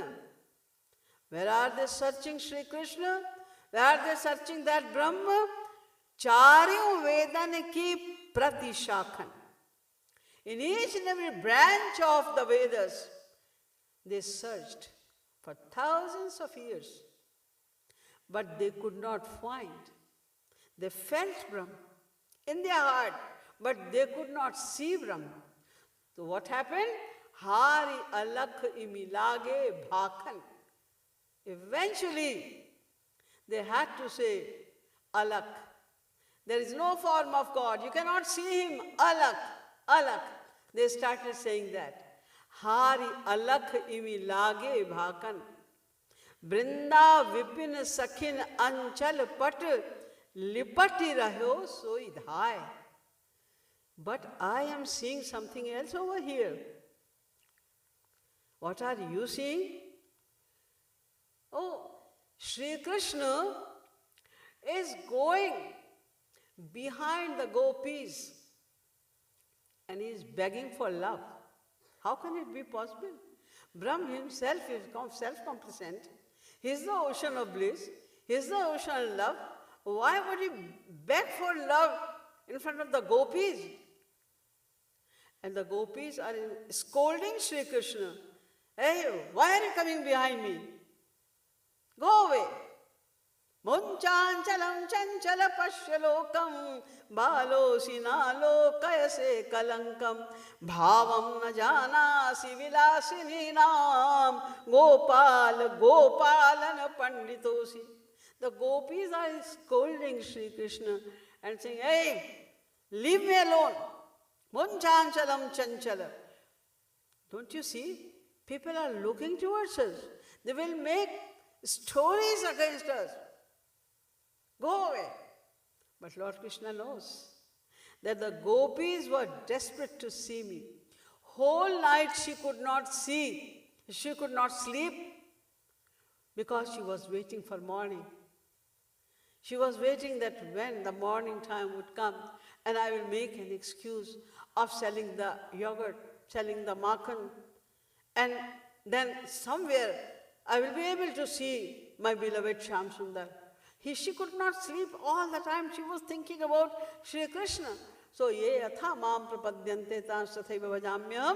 Where are they searching Sri Krishna? Where are they searching that Brahma? Charyu vedan ki pratishakhan. In each and every branch of the Vedas, they searched for thousands of years. But they could not find. They felt Brahm in their heart, but they could not see Brahm. So what happened? Hari alakh imilage bhakan. Eventually, they had to say, alakh. There is no form of God. You cannot see him. Alakh, alakh. They started saying that. Hari alakh imilage bhakan. Brinda vipin sakhin anchal pat lipati rahyo soi dhai. But I am seeing something else over here. What are you seeing? Oh, Sri Krishna is going behind the gopis and he is begging for love. How can it be possible? Brahm himself is self-complacent. He is the ocean of bliss. He is the ocean of love. Why would he beg for love in front of the gopis? And the gopis are scolding Sri Krishna. Hey, why are you coming behind me? Go away. Munchanchalam chanchala pashyalokam balosi nalo kayase kalankam bhavam na janasi vilasini nam gopal gopalan panditosi. The gopis are scolding Sri Krishna and saying, hey, leave me alone. Munchanchalam chanchala. Don't you see? People are looking towards us. They will make stories against us. Go away. But Lord Krishna knows that the gopis were desperate to see me. Whole night she could not see. She could not sleep because she was waiting for morning. She was waiting that when the morning time would come and I will make an excuse of selling the yogurt, selling the makhan, and then somewhere I will be able to see my beloved Shyam Sundar. She could not sleep all the time. She was thinking about Sri Krishna. So, ye atha mam prapadyante tan sathaiva vajamyam.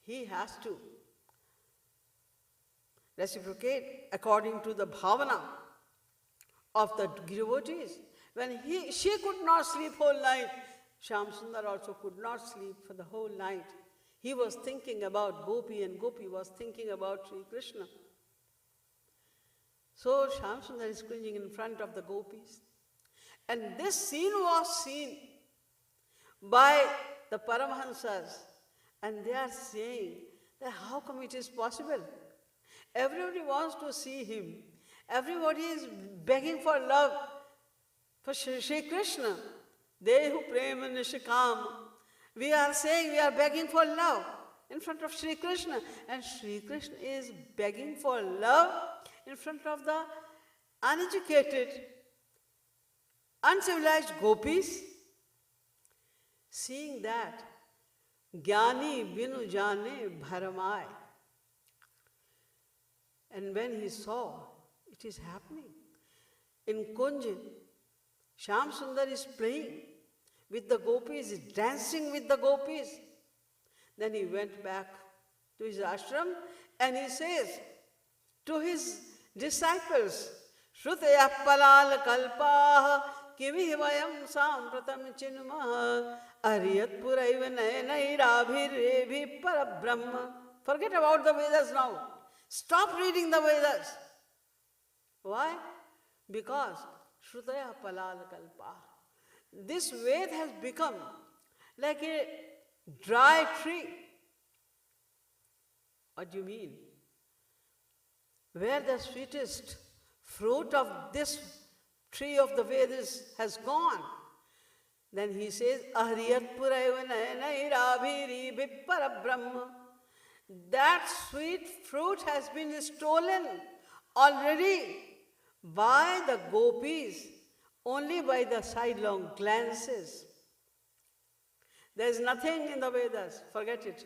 He has to reciprocate according to the bhavana of the devotees. When she could not sleep whole night, Shyam Sundar also could not sleep for the whole night. He was thinking about Gopi and Gopi was thinking about Sri Krishna. So Shyam Sundar is cringing in front of the gopis. And this scene was seen by the Paramahansas. And they are saying that how come it is possible? Everybody wants to see him. Everybody is begging for love for Sri Krishna. Dehu prema nishikam. We are saying we are begging for love in front of Sri Krishna. And Sri Krishna is begging for love in front of the uneducated, uncivilized gopis. Seeing that, Jnani binu jane bharamai. And when he saw it is happening, in Kunj, Shyam Sundar is playing with the gopis, dancing with the gopis. Then he went back to his ashram and he says to his disciples, Shrutaya palal kalpaha kivih vayam sampratam chinmaha Ariyat Puraiva Nayanairavhi Parabrahma. Forget about the Vedas now. Stop reading the Vedas. Why? Because Shrutaya Palal Kalpa. This Ved has become like a dry tree. What do you mean? Where the sweetest fruit of this tree of the Vedas has gone. Then he says, Ahriyat Puraivanayanairabhiri Vipparabrahma. That sweet fruit has been stolen already by the gopis, only by the sidelong glances. There is nothing in the Vedas, forget it.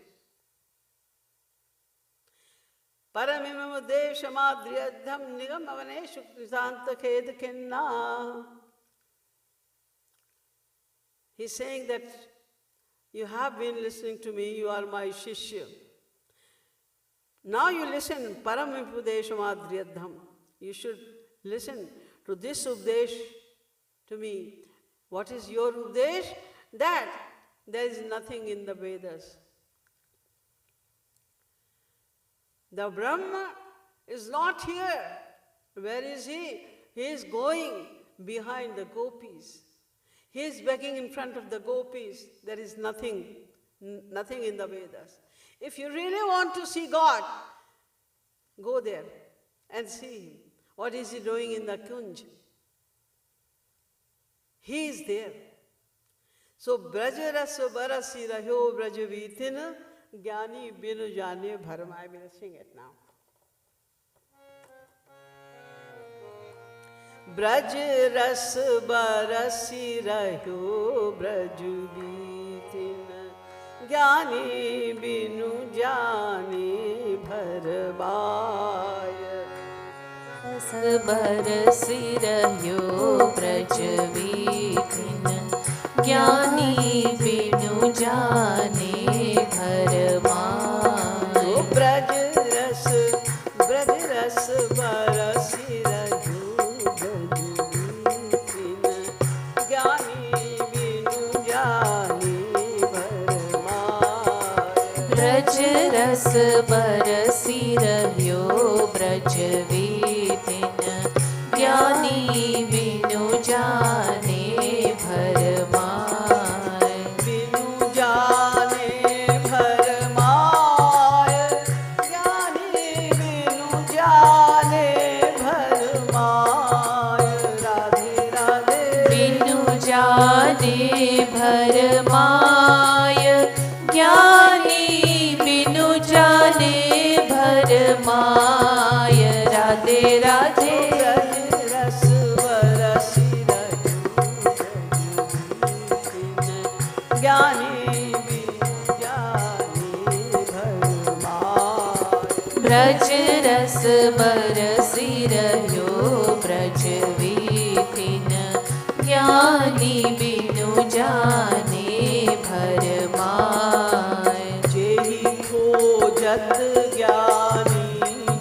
Paramimam Devshamadriyadham Nigam Avaneshu Krisanta Khed Kinna. He's saying that you have been listening to me, you are my Shishya. Now you listen, Paramipudeshamadriyadham. You should listen to this Updesh to me. What is your Updesh? That there is nothing in the Vedas. The Brahma is not here. Where is he? He is going behind the gopis. He is begging in front of the gopis. There is nothing in the Vedas. If you really want to see God, go there and see him. What is he doing in the Kunj? He is there. So, Braj Ras Baras Rahyo Braj Bithin, Gyani Binu Jane Bharma. I will sing it now. Braj Ras Baras Rahyo Braj Bithin, Gyani Binu Jane Bharma. Ras Baras Rahyo Braj Bithin, Gyani Binu Jane Bharma. Braj Ras Baras Rahyo Braj Ras Baras Rahyo Braj Bithin, Gyani Binu Jane Bharma. Binu Jane Bharma, Gyani Binu Jane Bharma. Radhe Radhe. Binu Jane Bharma, Gyani Binu Jane Bharma. Radhe Radhe. Ras Baras Gyani Binu Jane Bharma. Braj Ras Baras Rahyo Braj Bithin, Gyani Binu Jane Bharma. जेहि खोजत ज्ञानी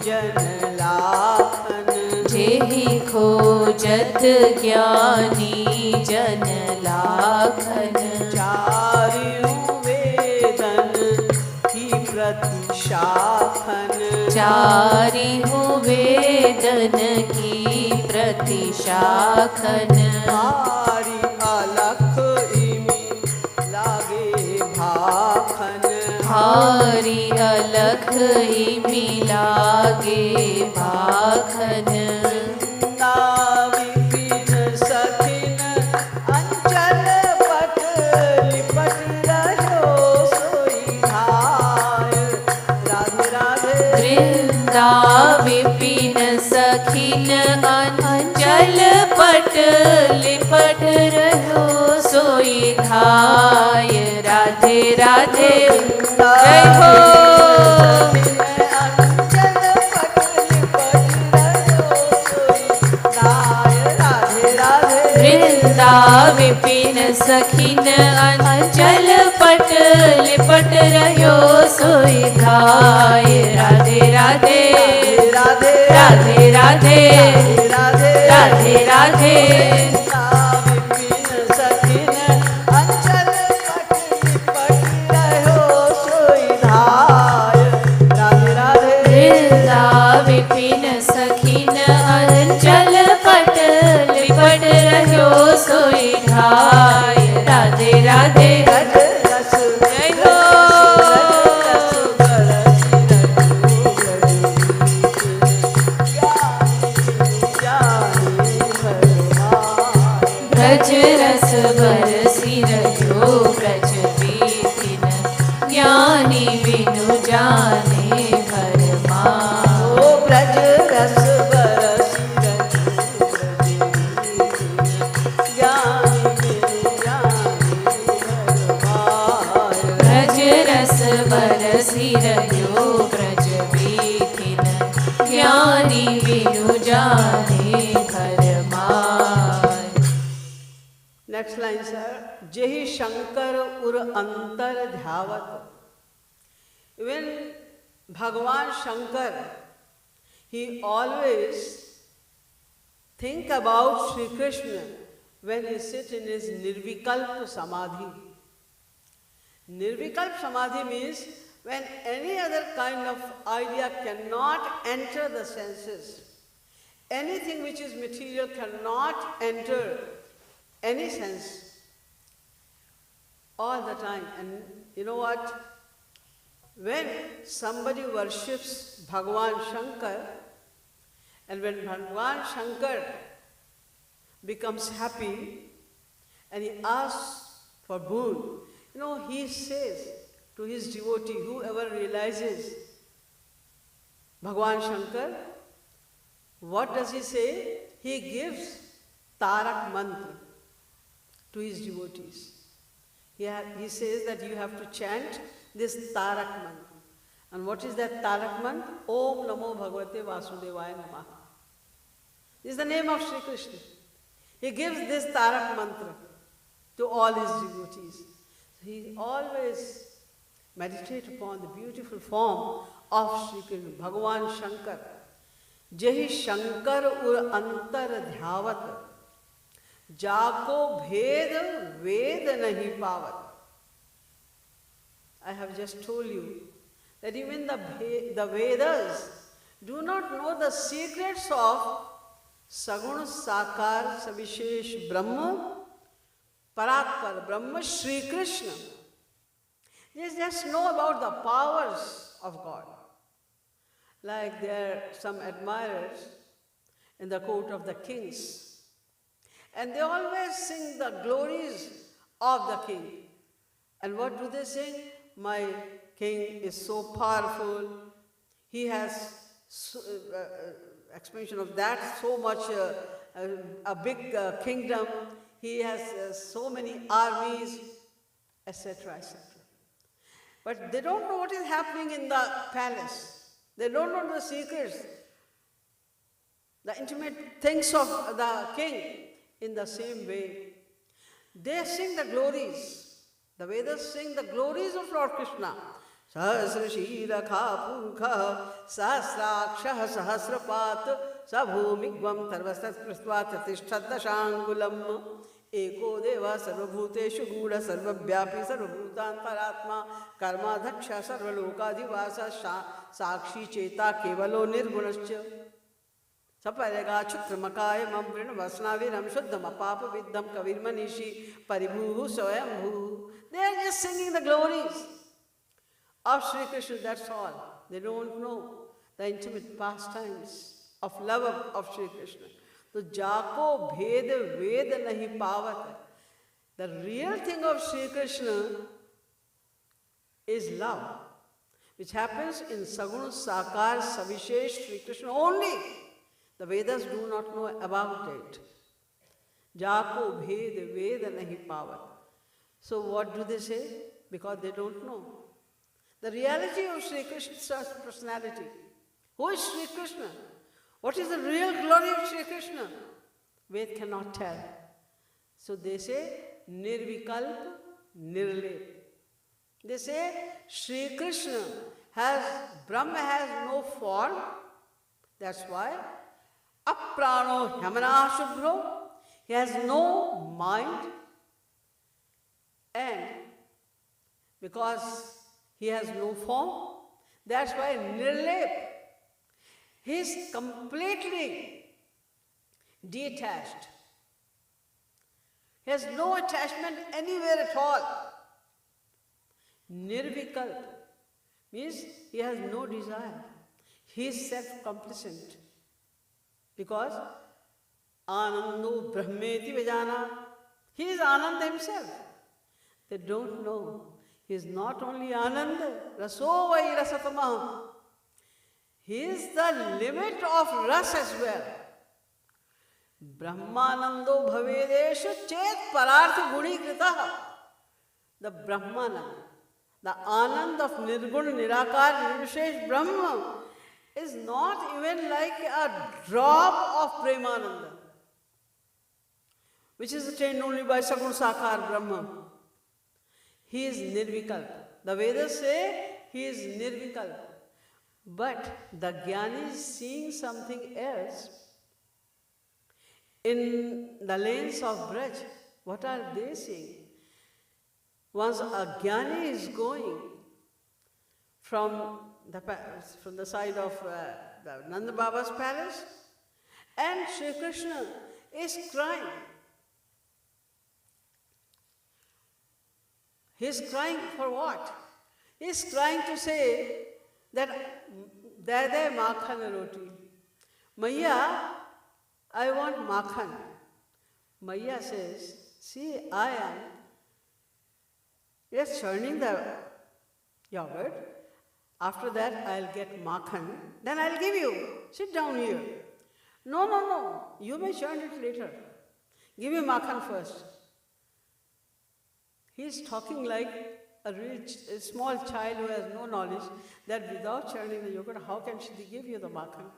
जन लाखन. जेहि खोजत ज्ञानी जन लाखन. चारियों वेदन की प्रतिशाखन. चारियों वेदन की प्रतिशाखन. हारी अलख इमी लागे भाखन. हारी अलख इमी लागे भाखन. नाविपिन सखिन अंचल पट लिपट रहो सोई धाय. राधे राधे. वृंदा विपिन सखिन अंचल पट लिपट रहो सोई धाय. राधे राधे. जय हो. वृंदा विपिन सखिन अंचल पट लिपट रहो सोई धाय. राधे राधे. राधे राधे. राधे राधे. सखिन अंचल पट बिनु जाने घर माय। ओ ब्रज रस बरस ब्रज रस बरसी रह्यो ब्रज बीथिन, ज्ञानी बिनु जाने घर माय। नेक्स्ट लाइन सर, जेहि शंकर उर अंतर ध्यावत। इवन भगवान Shankar, he always think about Sri Krishna when he sits in his Nirvikalpa Samadhi. Nirvikalpa Samadhi means when any other kind of idea cannot enter the senses. Anything which is material cannot enter any sense all the time. And you know what? When somebody worships Bhagavan Shankar, and when Bhagavan Shankar becomes happy and he asks for boon, you know, he says to his devotee, whoever realizes Bhagavan Shankar, what does he say? He gives Tarak Mantra to his devotees. He says that you have to chant this Tarak Mantra. And what is that Tarak Mantra? Om Namo Bhagavate Vasudevaya Namaha. This is the name of Sri Krishna. He gives this Tarak Mantra to all his devotees. He always meditates upon the beautiful form of Sri Krishna, Bhagavan Shankar. Jehi Shankar ur antar dhyavat, Jako bhed ved nahi pavat. I have just told you that even the Vedas do not know the secrets of Saguna Sakar Savishesh Brahma, Paratpar Brahma, Sri Krishna. They just know about the powers of God. Like there are some admirers in the court of the kings, and they always sing the glories of the king. And what do they sing? My king is so powerful. He has expansion of that, so much a big kingdom. He has so many armies, etc., etc. But they don't know what is happening in the palace. They don't know the secrets, the intimate things of the king. In the same way, they sing the glories. The Vedas sing the glories of Lord Krishna. Sahasra Shira Khapurkha Sahasraksha Sahasrapat Sabhumigvam Tarvasat Kristvat Tishtadashangulam Eko Deva Sarvabhuteshu Guda Sarvabhyapi Sarvabhutantaratma Karma Dhaksha Sarvalokadivasa Sakshi Cheta Kevalo Nirgunascha Saparega Chutramakaya Mambrina Vasnaviram Shuddham Apapa Viddham Kavir Manishi Paribhuhu Swayambhu. They are just singing the glories of Sri Krishna, that's all. They don't know the intimate pastimes of love of Sri Krishna. So Jako Bhed Ved Nahi Pavat. The real thing of Sri Krishna is love, which happens in Saguna Sakar Savishesh Sri Krishna only. The Vedas do not know about it. Jako Bhed Ved Nahi Pavat. So what do they say? Because they don't know the reality of Sri Krishna's personality. Who is Sri Krishna? What is the real glory of Sri Krishna? Ved cannot tell. So they say Nirvikalp Nirlep. They say Sri Krishna Brahma has no form. That's why Aprano Hyamana Shubhro. He has no mind. And because he has no form, that's why Nirlep. He is completely detached. He has no attachment anywhere at all. Nirvikalp means he has no desire. He is self-complacent. Because Anando Brahmeti Vijana, he is Ananda himself. They don't know. He is not only Anand, Raso vai Rasatama. He is the limit of Ras as well. Brahmanando bhavedeshu chet parartha guni kritaha. The Brahmananda, the Anand of Nirgun, Nirakar, Nirvishesh Brahma is not even like a drop of Premananda, which is attained only by Sagun Sakar Brahma. He is Nirvikalpa. The Vedas say he is Nirvikalpa. But the Jnani is seeing something else in the lanes of Braj. What are they seeing? Once a Jnani is going from the side of the Nanda Baba's palace, and Sri Krishna is crying. He is crying for what? He is crying to say that Dade Makhan Roti. Maya, I want Makhan. Maya says, see, I am just churning the yogurt. After that, I'll get Makhan. Then I'll give you. Sit down here. No. You may churn it later. Give me Makhan first. He's talking like a small child who has no knowledge that without churning the yogurt, how can she give you the Makhan?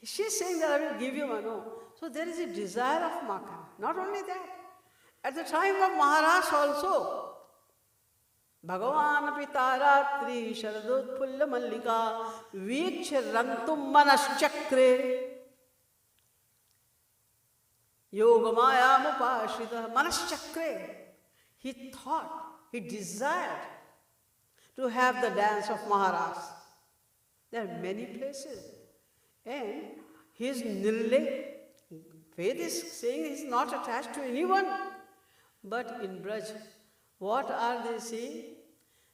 She's saying that I will give you Mano. So there is a desire of Makhan. Not only that, at the time of Maharaj also, Bhagavan Pitaratri Sharadut Pulla Mallika Viksh Rantum Manaschakre Yogamaya Mupashita Manaschakre. He thought, he desired to have the dance of Maharaj. There are many places. And he is nirle. Ved is saying he is not attached to anyone. But in Braj, what are they saying?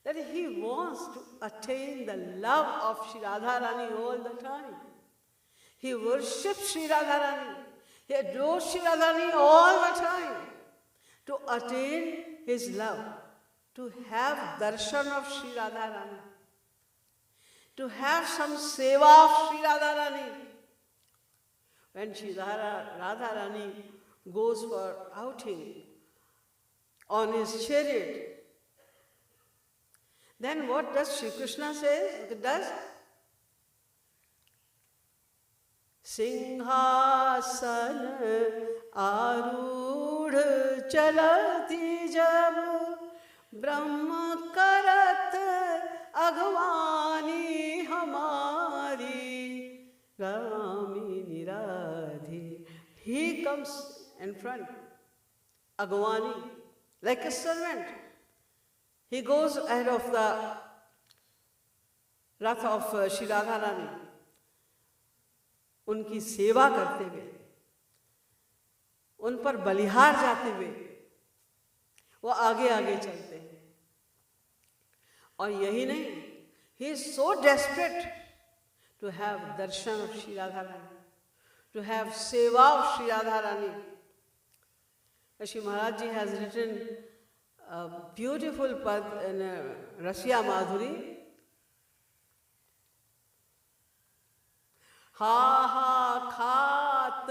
That he wants to attain the love of Shri Radharani all the time. He worships Shri Radharani. He adores Shri Radharani all the time. To attain his love, to have darshan of Shri Radharani, to have some seva of Shri Radharani. When Shri Radharani goes for outing on his chariot, then what does Shri Krishna say? It does. Singhasana arudh chalati jab Brahma karat agvani hamari Ramini Radhi. He comes in front, agvani, like a servant. He goes ahead of the Rath of Shri Radharani, उनकी सेवा करते हुए, उन पर बलिहार जाते हुए वो आगे आगे चलते हैं. और यही नहीं, he is so desperate to have darshan of Shri Radharani, to have seva of Shri Radharani. Shri Maharaj Ji has written a beautiful pad in Rasya Madhuri. Ha ha khat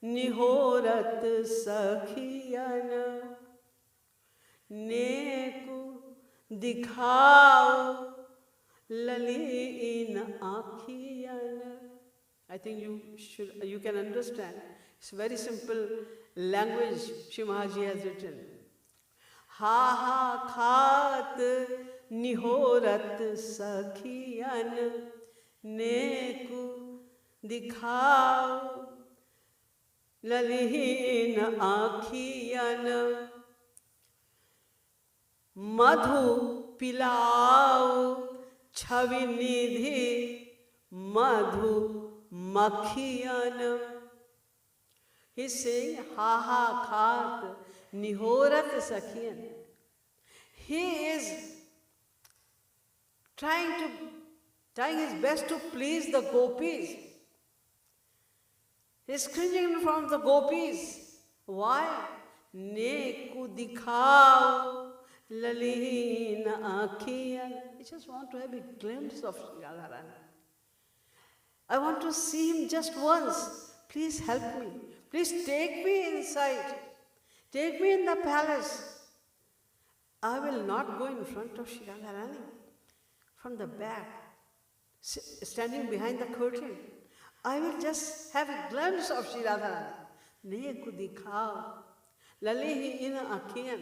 nihorat sakhiyan neku dikhao lalin akhiyan. I think you can understand. It's very simple language Shri Maharaj Ji has written. Ha ha khat nihorat sakhiyan neku dikhao lalhin akhiyan madhu pilao chhavi nidhi madhu makhiyan. He's saying ha ha khat nihorat sakhiyan. He is trying his best to please the gopis. He's cringing from the gopis. Why? Neku dikhao Lalin Akhiyan. I just want to have a glimpse of Sri Radharani. I want to see him just once. Please help me. Please take me inside. Take me in the palace. I will not go in front of Sri Radharani. From the back, standing behind the curtain, I will just have a glimpse of Sri Radharani. Neku dikhao, lalihi in akhiyan,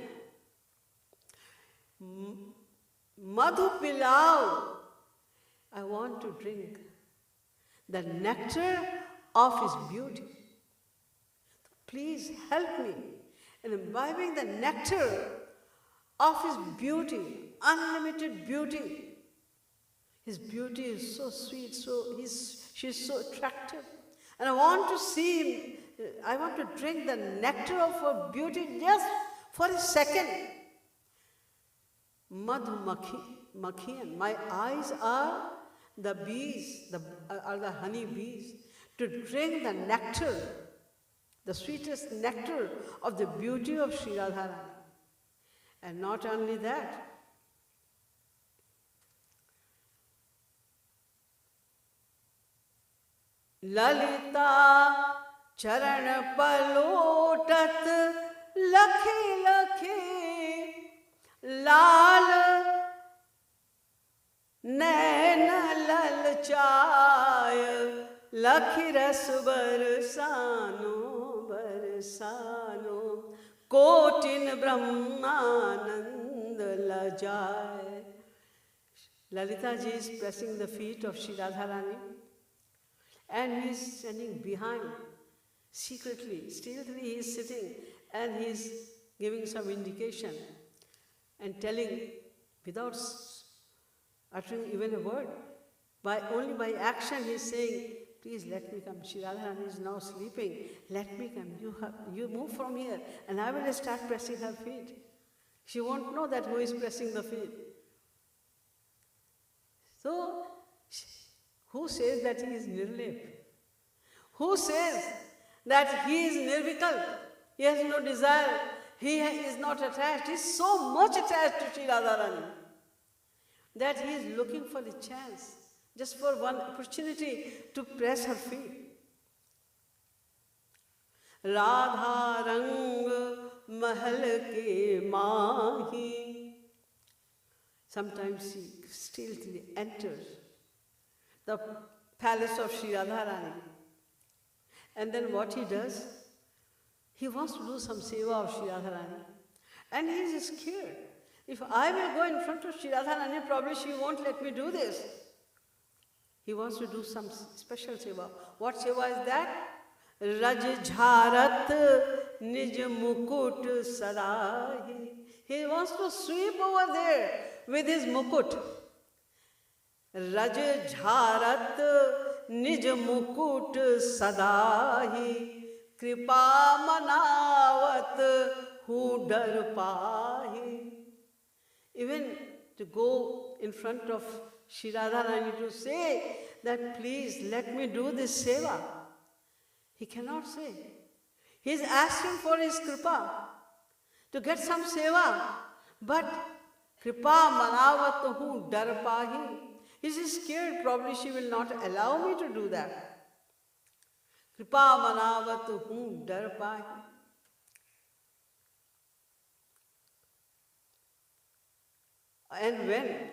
madhu pilao. I want to drink the nectar of his beauty. Please help me in imbibing the nectar of his beauty, unlimited beauty. His beauty is so sweet, she's so attractive. And I want to see him, I want to drink the nectar of her beauty just for a second. Madhu makhiyan, my eyes are the bees, are the honey bees, to drink the nectar, the sweetest nectar of the beauty of Sri Radharani. And not only that, Lalita charan palotat lakhe lakhe lal naina lalchaya lakhi ras barsano barsano kotin brahmanand lajay. Lalita ji is pressing the feet of Sri Radharani. And he is standing behind, secretly, stealthily he is sitting and he is giving some indication and telling, without uttering even a word, only by action he is saying, please let me come. Sri Radharani is now sleeping. Let me come. You move from here and I will start pressing her feet. She won't know that who is pressing the feet. So, who says that he is nirlep? Who says that he is nirvikalp? He has no desire. He is not attached. He is so much attached to Sri Radharani that he is looking for the chance, just for one opportunity to press her feet. Radha rang mahal ke mahi. Sometimes he stealthily enters the palace of Sri Radharani. And then what he does? He wants to do some seva of Sri Radharani. And he is scared. If I will go in front of Sri Radharani, probably she won't let me do this. He wants to do some special seva. What seva is that? Raj jharat nij mukut sarahi. He wants to sweep over there with his mukut. Raj jharat nij mukut sadahi kripa manavat hu dar pahi. Even to go in front of Sri Radharani to say that please let me do this seva, he cannot say. He is asking for his kripa to get some seva, but kripa manavat hu dar pahi. He is scared, probably she will not allow me to do that. Kripa manavat hu dar pahi. And when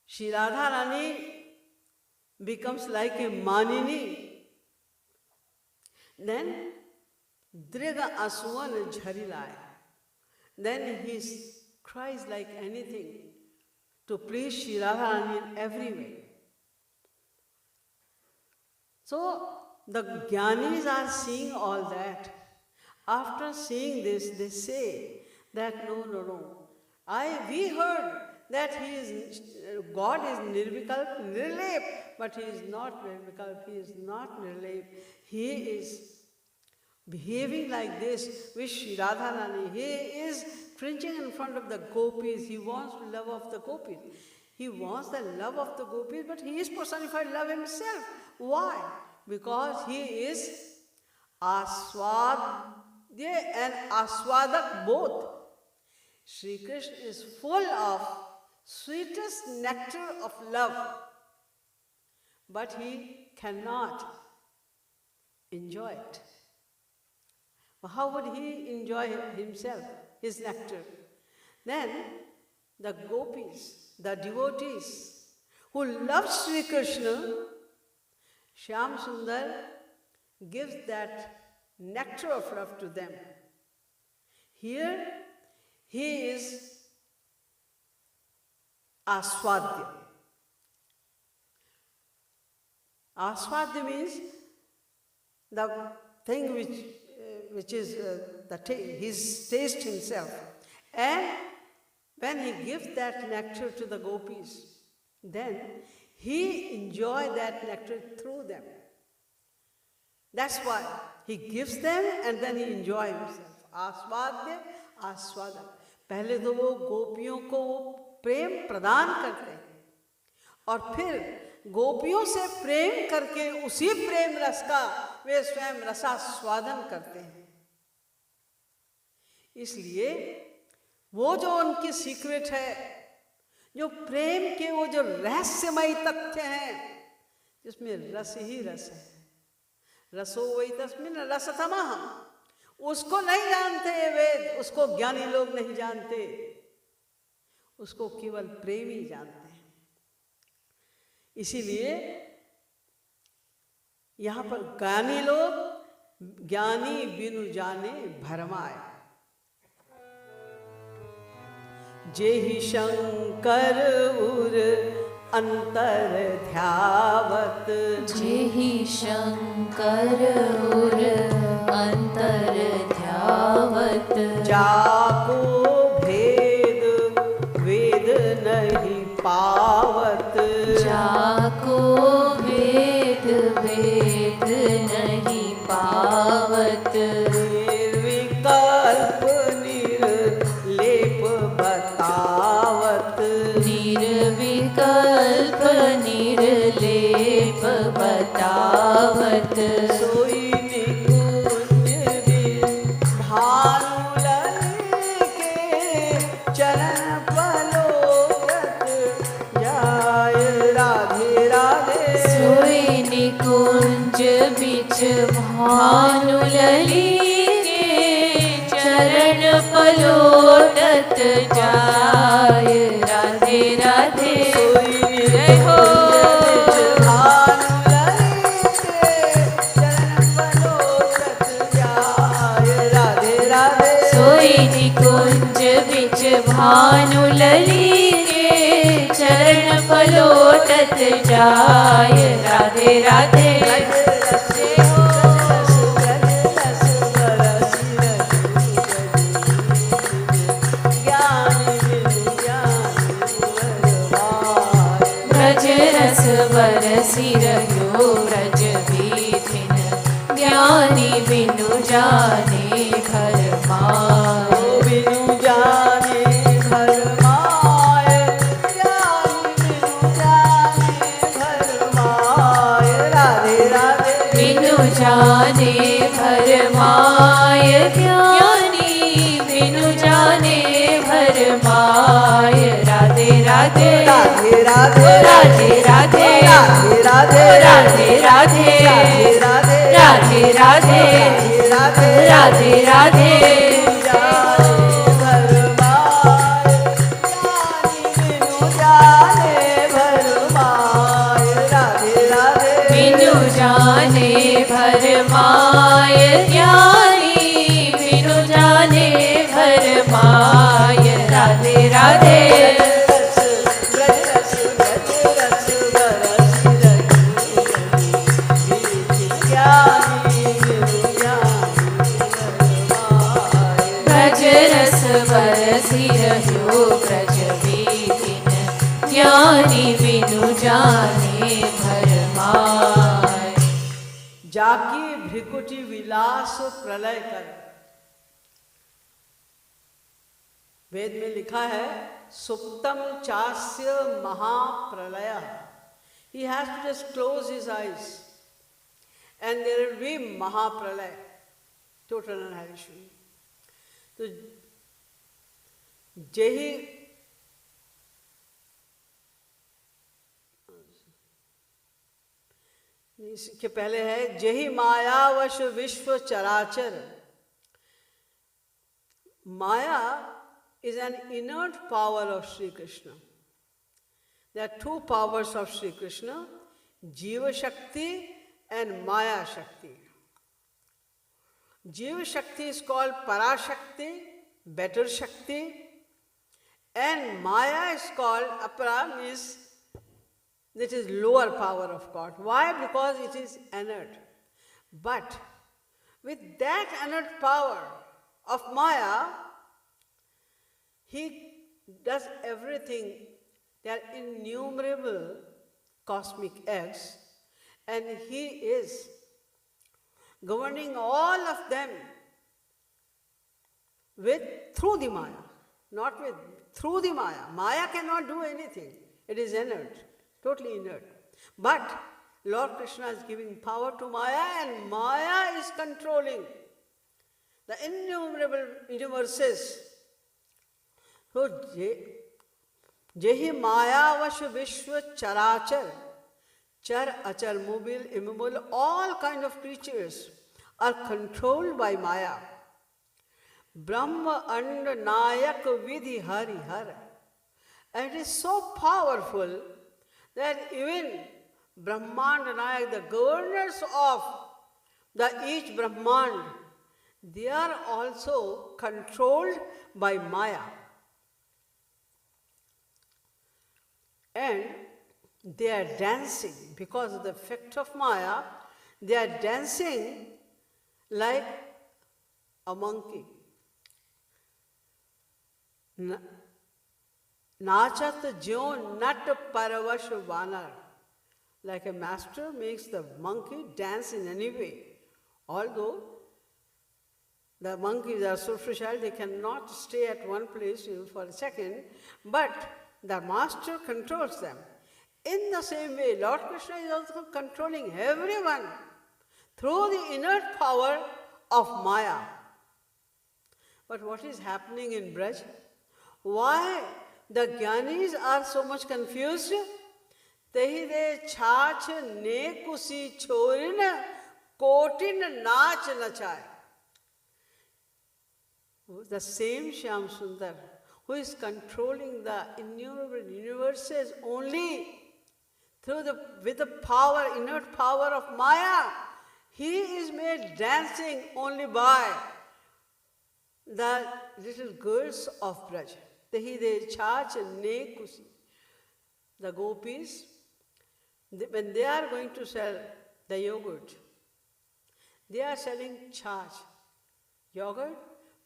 Sri Radharani becomes like a manini, then driga asuan jharilai. Then he cries like anything to please Sri Radharani in every way. So the Jnanis are seeing all that. After seeing this, they say that no. We heard that God is nirvikalp, nirlep, but he is not nirvikalp, he is not nirlep. He is behaving like this with Sri Radharani. He is cringing in front of the gopis. He wants the love of the gopis. He wants the love of the gopis, but he is personified love himself. Why? Because he is aswadya and aswadak both. Sri Krishna is full of sweetest nectar of love, but he cannot enjoy it. Well, how would he enjoy himself, his nectar? Then the gopis, the devotees who love Sri Krishna, Shyam Sundar gives that nectar of love to them. Here he is Aswadya. Aswadya means the thing which is his taste himself. And when he gives that nectar to the gopis, then he enjoys that nectar through them. That's why he gives them and then he enjoys himself. Aswadya, aswada. पहले तो वो गोपियों को प्रेम प्रदान करते हैं और फिर गोपियों से प्रेम करके उसी प्रेम रस का वे स्वयं रसास्वादन करते हैं। इसलिए वो जो उनकी सीक्रेट है, जो प्रेम के वो जो रहस्यमय तथ्य हैं, जिसमें रस ही रस है, रसो वही तस्मिन् रसतमः, उसको नहीं जानते ये वेद, उसको ज्ञानी लोग नहीं जानते, उसको केवल प्रेमी जानते हैं। इसीलिए यहाँ पर ज्ञानी लोग ज्ञानी बिनु जाने भरमाए। जेहि शंकर उर अंतर ध्यावत, जेहि शंकर उर अंतर ध्यावत, जाको भेद वेद नहीं पावत, जाको भेद वेद नहीं पावत, निर्विकल्प निर्लेप बतावत, निर्विकल्प निर्लेप बतावत, सोई निकुंज बिन भानु ललिके चरण पलोकत जाय राधे राधे, सोई निकुंज बिच भानु ललिके चरण पलोटत जाय राधे राधे। जय हो सोई निकुंज बिच भानु ललिके चरण पलोटत जाय राधे राधे। ब्रज रस बरसी रह्यो ब्रज बीथिन, ज्ञानी बिनु जाने घर माय, बिनु जाने घर माय, ज्ञानी बिनु जाने घर माय, राधे राधे। बिनु जाने भर माय, ज्ञानी बिनु जाने भर माय, राधे राधे राधे राधे राधे राधे राधे राधे राधे राधे राधे राधे राधे। बिनु जाने भर माय, ज्ञानी बिनु जाने भर माय, राधे राधे। ब्रज रस बरसी रह्यो ब्रज बीथिन, ज्ञानी बिनु जाने भर माय। जाकी भ्रिकुटी विलास प्रलय कर। वेद में लिखा है सुप्तम चास्य महाप्रलय। He has to just close his eyes and there will be महाप्रलय, total annihilation. तो जेहि इसके पहले है जेहि मायावश विश्व चराचर. Maya is an inert power of Sri Krishna. There are two powers of Sri Krishna, Jiva Shakti and Maya Shakti. Jiva Shakti is called Parashakti, better Shakti, and Maya is called Apara, means that is lower power of God. Why? Because it is inert. But with that inert power of Maya, he does everything. There are innumerable cosmic eggs, and he is governing all of them through the Maya, not through the Maya. Maya cannot do anything. It is inert, totally inert. But Lord Krishna is giving power to Maya, and Maya is controlling the innumerable universes. So, Jehi Mayavash Vishwa Charachar, Char, Achar, mobile, immobile, all kind of creatures are controlled by Maya. Brahma and Nayak Vidhi Hari Har. And it is so powerful that even Brahmand and Nayak, the governors of each Brahmand, they are also controlled by Maya. And they are dancing because of the effect of Maya. They are dancing like a monkey. Nachat jo nat paravash vanar. Like a master makes the monkey dance in any way. Although the monkeys are so fragile, they cannot stay at one place even for a second, but the master controls them. In the same way, Lord Krishna is also controlling everyone through the inert power of Maya. But what is happening in Braj? Why the Jnanis are so much confused? Tehi de chach ne kusi chorin kotin nach nachay. The same Shyam Sundar, who is controlling the innumerable universes only with the power, inert power of Maya, he is made dancing only by the little girls of Braj. Tehi de chach ne kusi. The gopis, when they are going to sell the yogurt, they are selling chach, yogurt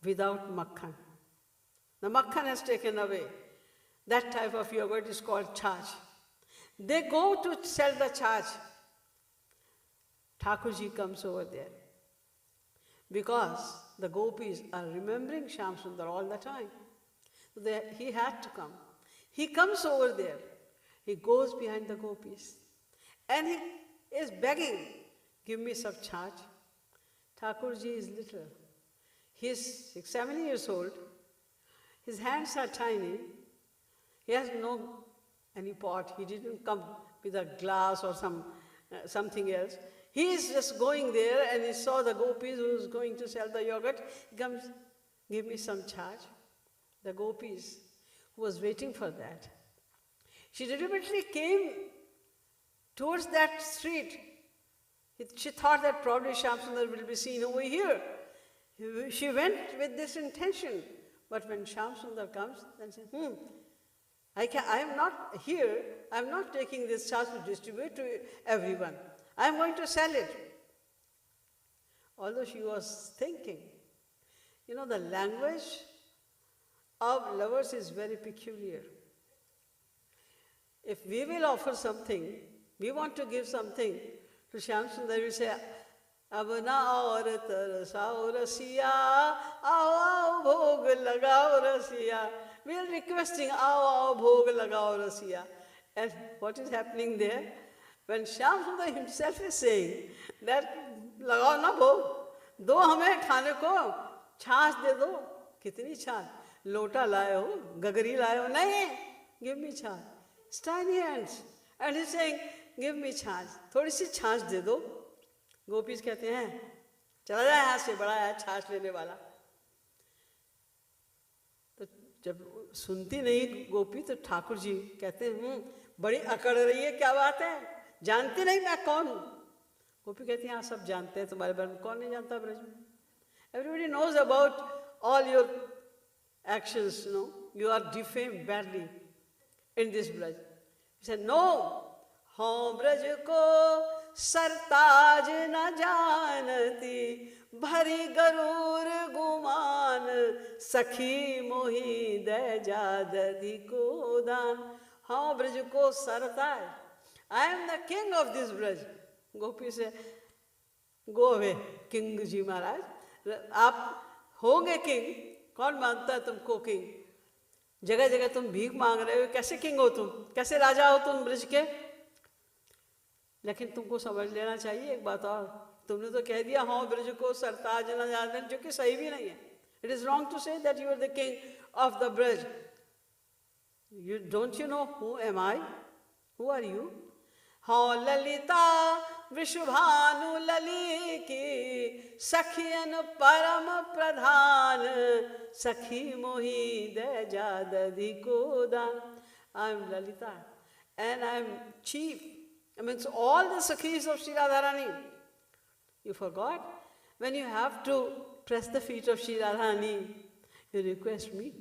without makhan. The makhan has taken away. That type of yogurt is called chach. They go to sell the chach. Thakurji comes over there. Because the gopis are remembering Shyam Sundar all the time. So he had to come. He comes over there. He goes behind the gopis. And he is begging, give me some chach. Thakurji is little. He is 6-7 years old. His hands are tiny. He has no any pot. He didn't come with a glass or something else. He is just going there and he saw the gopis who is going to sell the yogurt. He comes, give me some chach. The gopis who was waiting for that. She deliberately came towards that street. She thought that probably Shyam Sundar will be seen over here. She went with this intention. But when Shyam Sundar comes, then she says, I am not here, I am not taking this chach to distribute to everyone. I am going to sell it. Although she was thinking, the language of lovers is very peculiar. If we will offer something, we want to give something to Shyam Sundar, we say, Ab na aur tarasao rasiya, aao bhog lagao rasiya. We are requesting, aao bhog lagao rasiya. And what is happening there? When Shyam Sundar himself is saying that, lagao na bhog, do hame khane ko, chaash de do, kitni chaash. लोटा लाए हो, गगरी लाए हो, नहीं, give me छाछ, tiny hands, and he's saying, give me छाछ, थोड़ी सी छाछ दे दो। गोपीज कहते हैं चला जाए यहाँ से, बड़ा है छाछ लेने वाला। तो जब सुनती नहीं गोपी तो ठाकुर जी कहते हैं बड़ी अकड़ रही है, क्या बात है, जानती नहीं मैं कौन हूँ? गोपी कहती हैं हाँ सब जानते हैं तुम्हारे बारे में, कौन नहीं जानता ब्रज में? Everybody knows about all your actions, you know, you are defamed badly in this Braj. He said, no, हाँ ब्रज को सरताज न जानती, भरी गरूर गुमान, सखी मोही दे जादधी को दान। हाँ ब्रज को सरताज, I am the king of this Braj. गोपी से गो अवे किंग जी महाराज, आप होंगे किंग, कौन मानता है तुमको किंग? जगह जगह तुम भीख मांग रहे हो, कैसे किंग हो तुम, कैसे राजा हो तुम ब्रज के? लेकिन तुमको समझ लेना चाहिए एक बात और, तुमने तो कह दिया हाँ ब्रज को सरताज न जानते, जो कि सही भी नहीं है। It is wrong to say that you are the king of the Braj. You don't you know who am I, who are you? हाँ ललिता विश्वभानु लली की, सखियन परम प्रधान, सखी मोही दे जादधी को दान। I am Lalita and I am chief. I mean, so all the sakhis of Shri Radharani. You forgot? When you have to press the feet of Shri Radharani, you request me.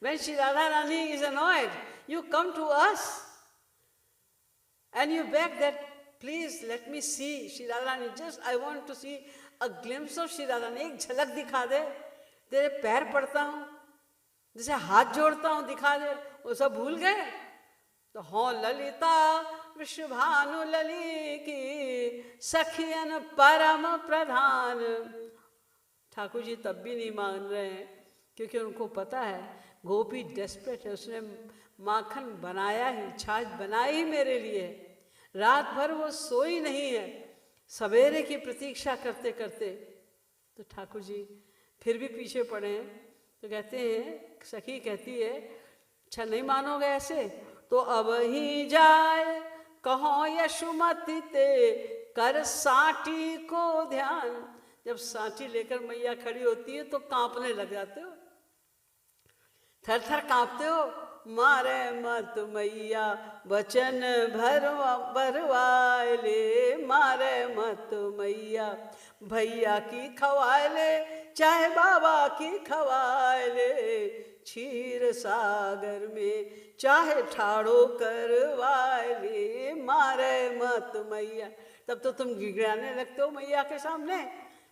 When Shri Radharani is annoyed, you come to us and you beg that, please let me see Shri Radharani. Just I want to see a glimpse of Shri Radharani. एक झलक दिखा दे, तेरे पैर पड़ता हूँ, जैसे हाथ जोड़ता हूँ दिखा दे। वो सब भूल गए? तो हाँ ललिता विश्वभानु लली की, सखियन परम प्रधान। ठाकुर जी तब भी नहीं मान रहे हैं, क्योंकि उनको पता है गोपी डेस्परेट है, उसने माखन बनाया ही, छाछ बनाई ही मेरे लिए। रात भर वो सोई नहीं है, सवेरे की प्रतीक्षा करते करते। तो ठाकुर जी फिर भी पीछे पड़े हैं। तो कहते हैं, सखी कहती है अच्छा नहीं मानोगे ऐसे तो अब ही जाए कहो यशुमति ते, कर साटी को ध्यान। जब साटी लेकर मैया खड़ी होती है तो कांपने लग जाते हो, थर थर कांपते हो। मारे मत मैया वचन भरवाए ले, मारे मत मैया भैया की खवाए ले, चाहे बाबा की खवाए ले, क्षीर सागर में चाहे ठाड़ो करवाए ले, मारे मत मैया। तब तो तुम गिड़गिड़ाने लगते हो मैया के सामने,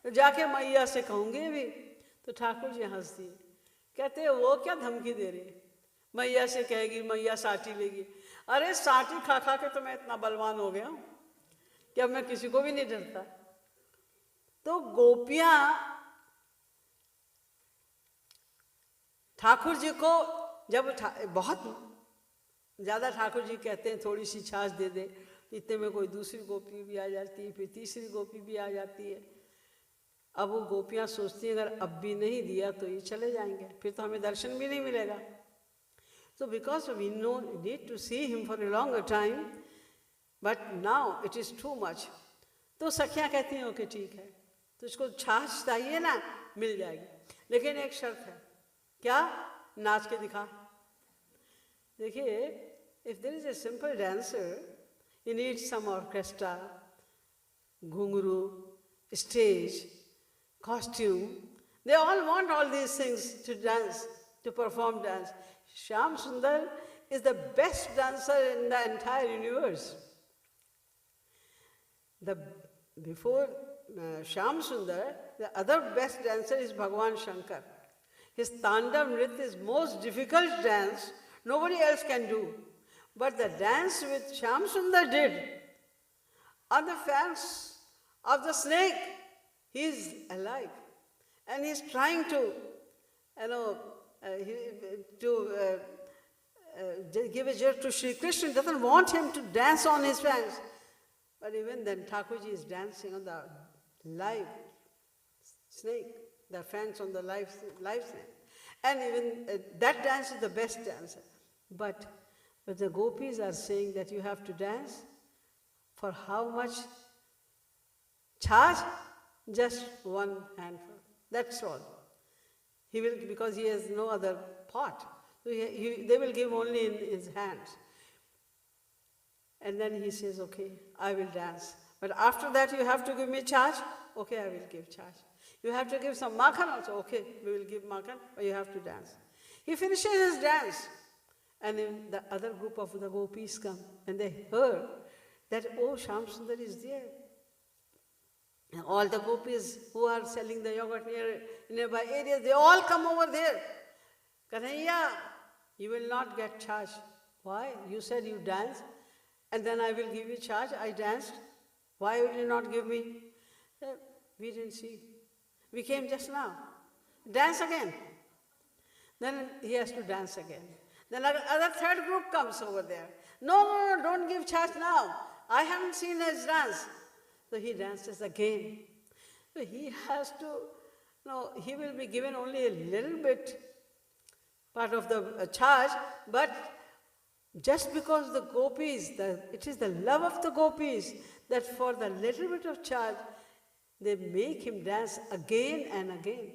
तो जाके मैया से कहूँगे भी। तो ठाकुर जी हंस दिए, कहते वो क्या धमकी दे रही, मैया से कहेगी मैया साटी लेगी। अरे साटी खा खा के तो मैं इतना बलवान हो गया हूँ कि अब मैं किसी को भी नहीं डरता। तो गोपियाँ ठाकुर जी को जब बहुत ज़्यादा ठाकुर जी कहते हैं थोड़ी सी छाछ दे दे, इतने में कोई दूसरी गोपी भी आ जाती है, फिर तीसरी गोपी भी आ जाती है। अब वो गोपियाँ सोचती हैं अगर अब भी नहीं दिया तो ये चले जाएंगे, फिर तो हमें दर्शन भी नहीं मिलेगा। So because we need to see him for a longer time, but now it is too much. तो सखियाँ कहती हैं ओके ठीक है, तो इसको छाछ चाहिए ना, मिल जाएगी, लेकिन एक शर्त है। क्या? नाच के दिखा। देखिए, if there is a simple dancer, he needs some orchestra, घुंघरू, stage, costume. They all want all these things to dance, to perform dance. Shyam Sundar is the best dancer in the entire universe. Before Shyam Sundar, the other best dancer is Bhagwan Shankar. His Tandav Nritya is most difficult dance, nobody else can do. But the dance which Shyam Sundar did on the fangs of the snake, he is alive. And he is trying to, give a jerk to Sri Krishna, doesn't want him to dance on his fangs. But even then, Thakurji is dancing on the live snake, the fangs on the live snake. And even that dance is the best dance. But the gopis are saying that you have to dance for how much charge? Just one handful. That's all. He will, because he has no other pot. So they will give only in his hands. And then he says, okay, I will dance. But after that you have to give me charge? Okay, I will give charge. You have to give some makhan also? Okay, we will give makhan, but you have to dance. He finishes his dance. And then the other group of the gopis come and they heard that, oh, Shyam Sundar is there. And all the gopis who are selling the yogurt nearby areas, they all come over there. Kanhaiya, you will not get charge. Why? You said you dance, and then I will give you charge. I danced. Why will you not give me? We didn't see. We came just now. Dance again. Then he has to dance again. Then other third group comes over there. No, don't give charge now. I haven't seen his dance. So he dances again. So he has to, he will be given only a little bit part of the charge, but just because the gopis, it is the love of the gopis, that for the little bit of charge, they make him dance again and again.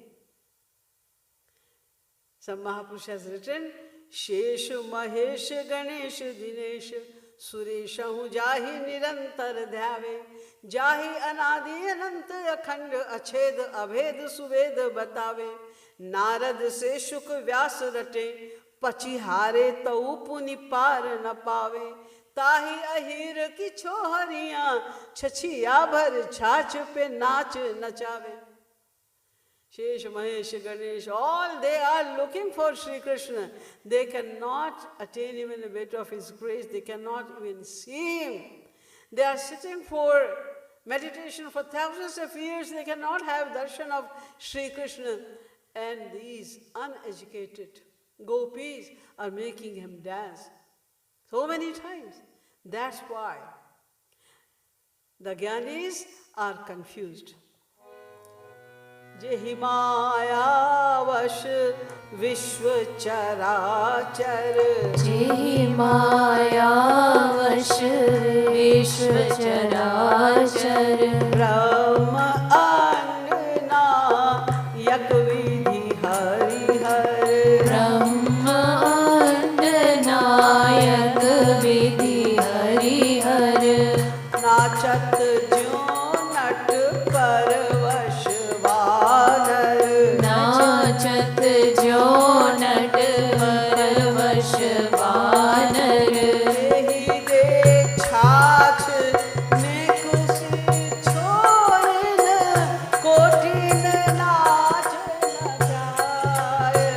Some Mahapurush has written, Shesh Mahesh Ganesh Dinesh Sureshahu Jahi Nirantar Dhyave Jahi Anadi Anant Akhand Ached Abhed Suved Batave Narad Se Shuk Vyas Rate Pachihare Tau Puni Par Na Pave Tahi Ahir Ki Chohariyan Chachiya Bhar Chach Pe Nach Nachave. Shesh, Mahesh, Ganesh, all they are looking for Sri Krishna. They cannot attain even a bit of his grace. They cannot even see him. They are sitting for meditation for thousands of years. They cannot have darshan of Sri Krishna. And these uneducated gopis are making him dance so many times. That's why the Gyanis are confused. Jehi Maya Vash Vishwa Charachar Jehi Maya Vash Vishwa Charachar Brahma Angna Yak Vidhi Hari Har Brahma Angna Yak Vidhi Hari Har Nachat Jo Nat Par नाचत जो नट परवश वानर ही दे छाछ ने कुछ छोड़न cotton नाच नचाए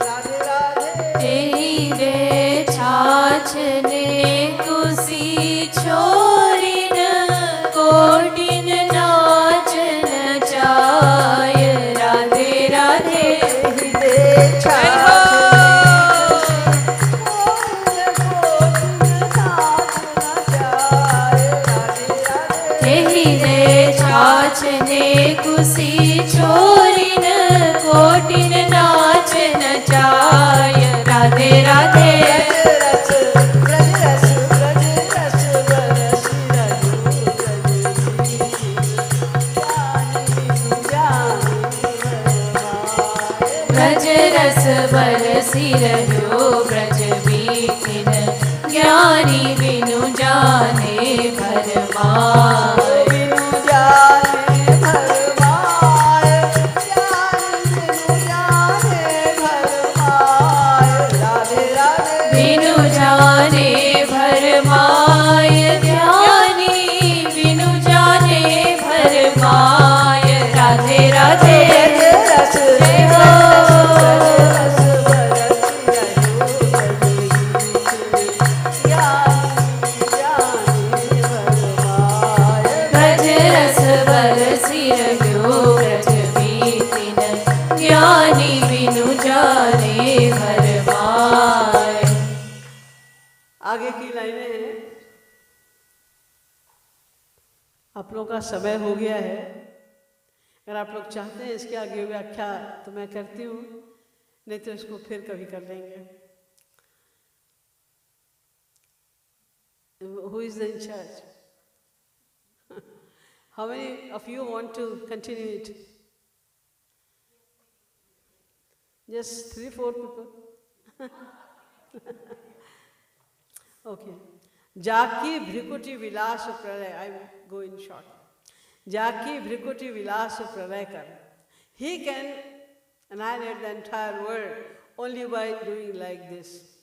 राधे राधे ही दे छाछ ने कुसी छोरिन कोटिन नाच नचाए राधे राधे छाछ ने कुसी छोरिन कोटिन नाच नचाय राधे राधे ब्रज रस बरसी रह्यो ब्रज बीथिन ज्ञानी बिनु जाने भरमार राधे राधे ब्रज रस बरसी रह्यो ब्रज बीथिन ज्ञानी बिनु जाने भरमार। आगे की लाइनें हैं। आप लोगों का समय हो गया है। अगर आप लोग चाहते हैं इसके आगे व्याख्या तो मैं करती हूँ, नहीं तो इसको फिर कभी कर लेंगे. Who is in charge? How many of you want to continue it? Just 3-4 people. Okay. Jaki Bhrikuti Vilas Pralay. I will go in short. Jaki Bhrikuti Vilas Pralay kar. He can annihilate the entire world only by doing like this.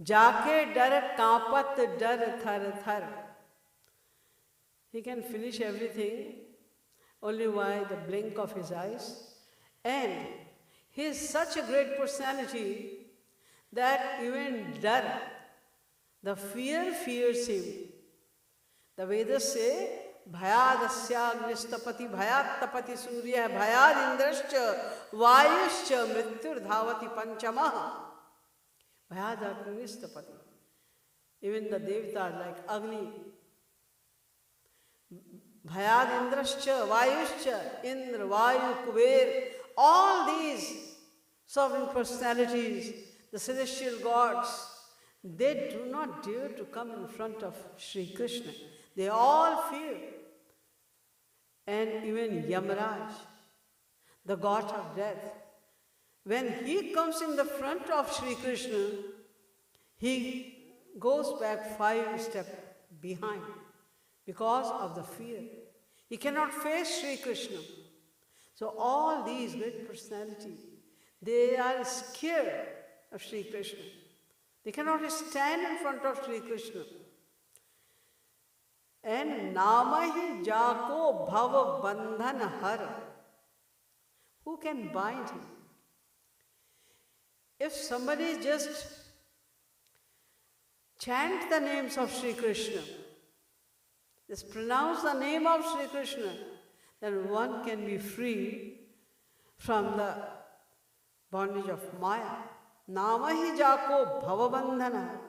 Jaake dar kaapat dar thar thar. He can finish everything only by the blink of his eyes. And he is such a great personality that even dar, the fear fears him. The Vedas say, Bhayadasyagnishtapati bhayat surya bhayad indrascha vayuscha mrityur dhavati panchamaha. Bhayadagnistapati. Even the devatas like Agni. Bhayad indrascha vayuscha, Indra, Vayu, Kuber, all these sovereign personalities, the celestial gods, they do not dare to come in front of Sri Krishna. They all fear. And even Yamaraj, the god of death, when he comes in the front of Sri Krishna, he goes back 5 steps behind because of the fear. He cannot face Sri Krishna. So all these great personalities, they are scared of Sri Krishna. They cannot stand in front of Sri Krishna. And Namahi Jako Bhava Bandhan Har. Who can bind him? If somebody just chant the names of Sri Krishna, just pronounce the name of Sri Krishna, then one can be free from the bondage of Maya. Namahi Jako Bhava Bandhana.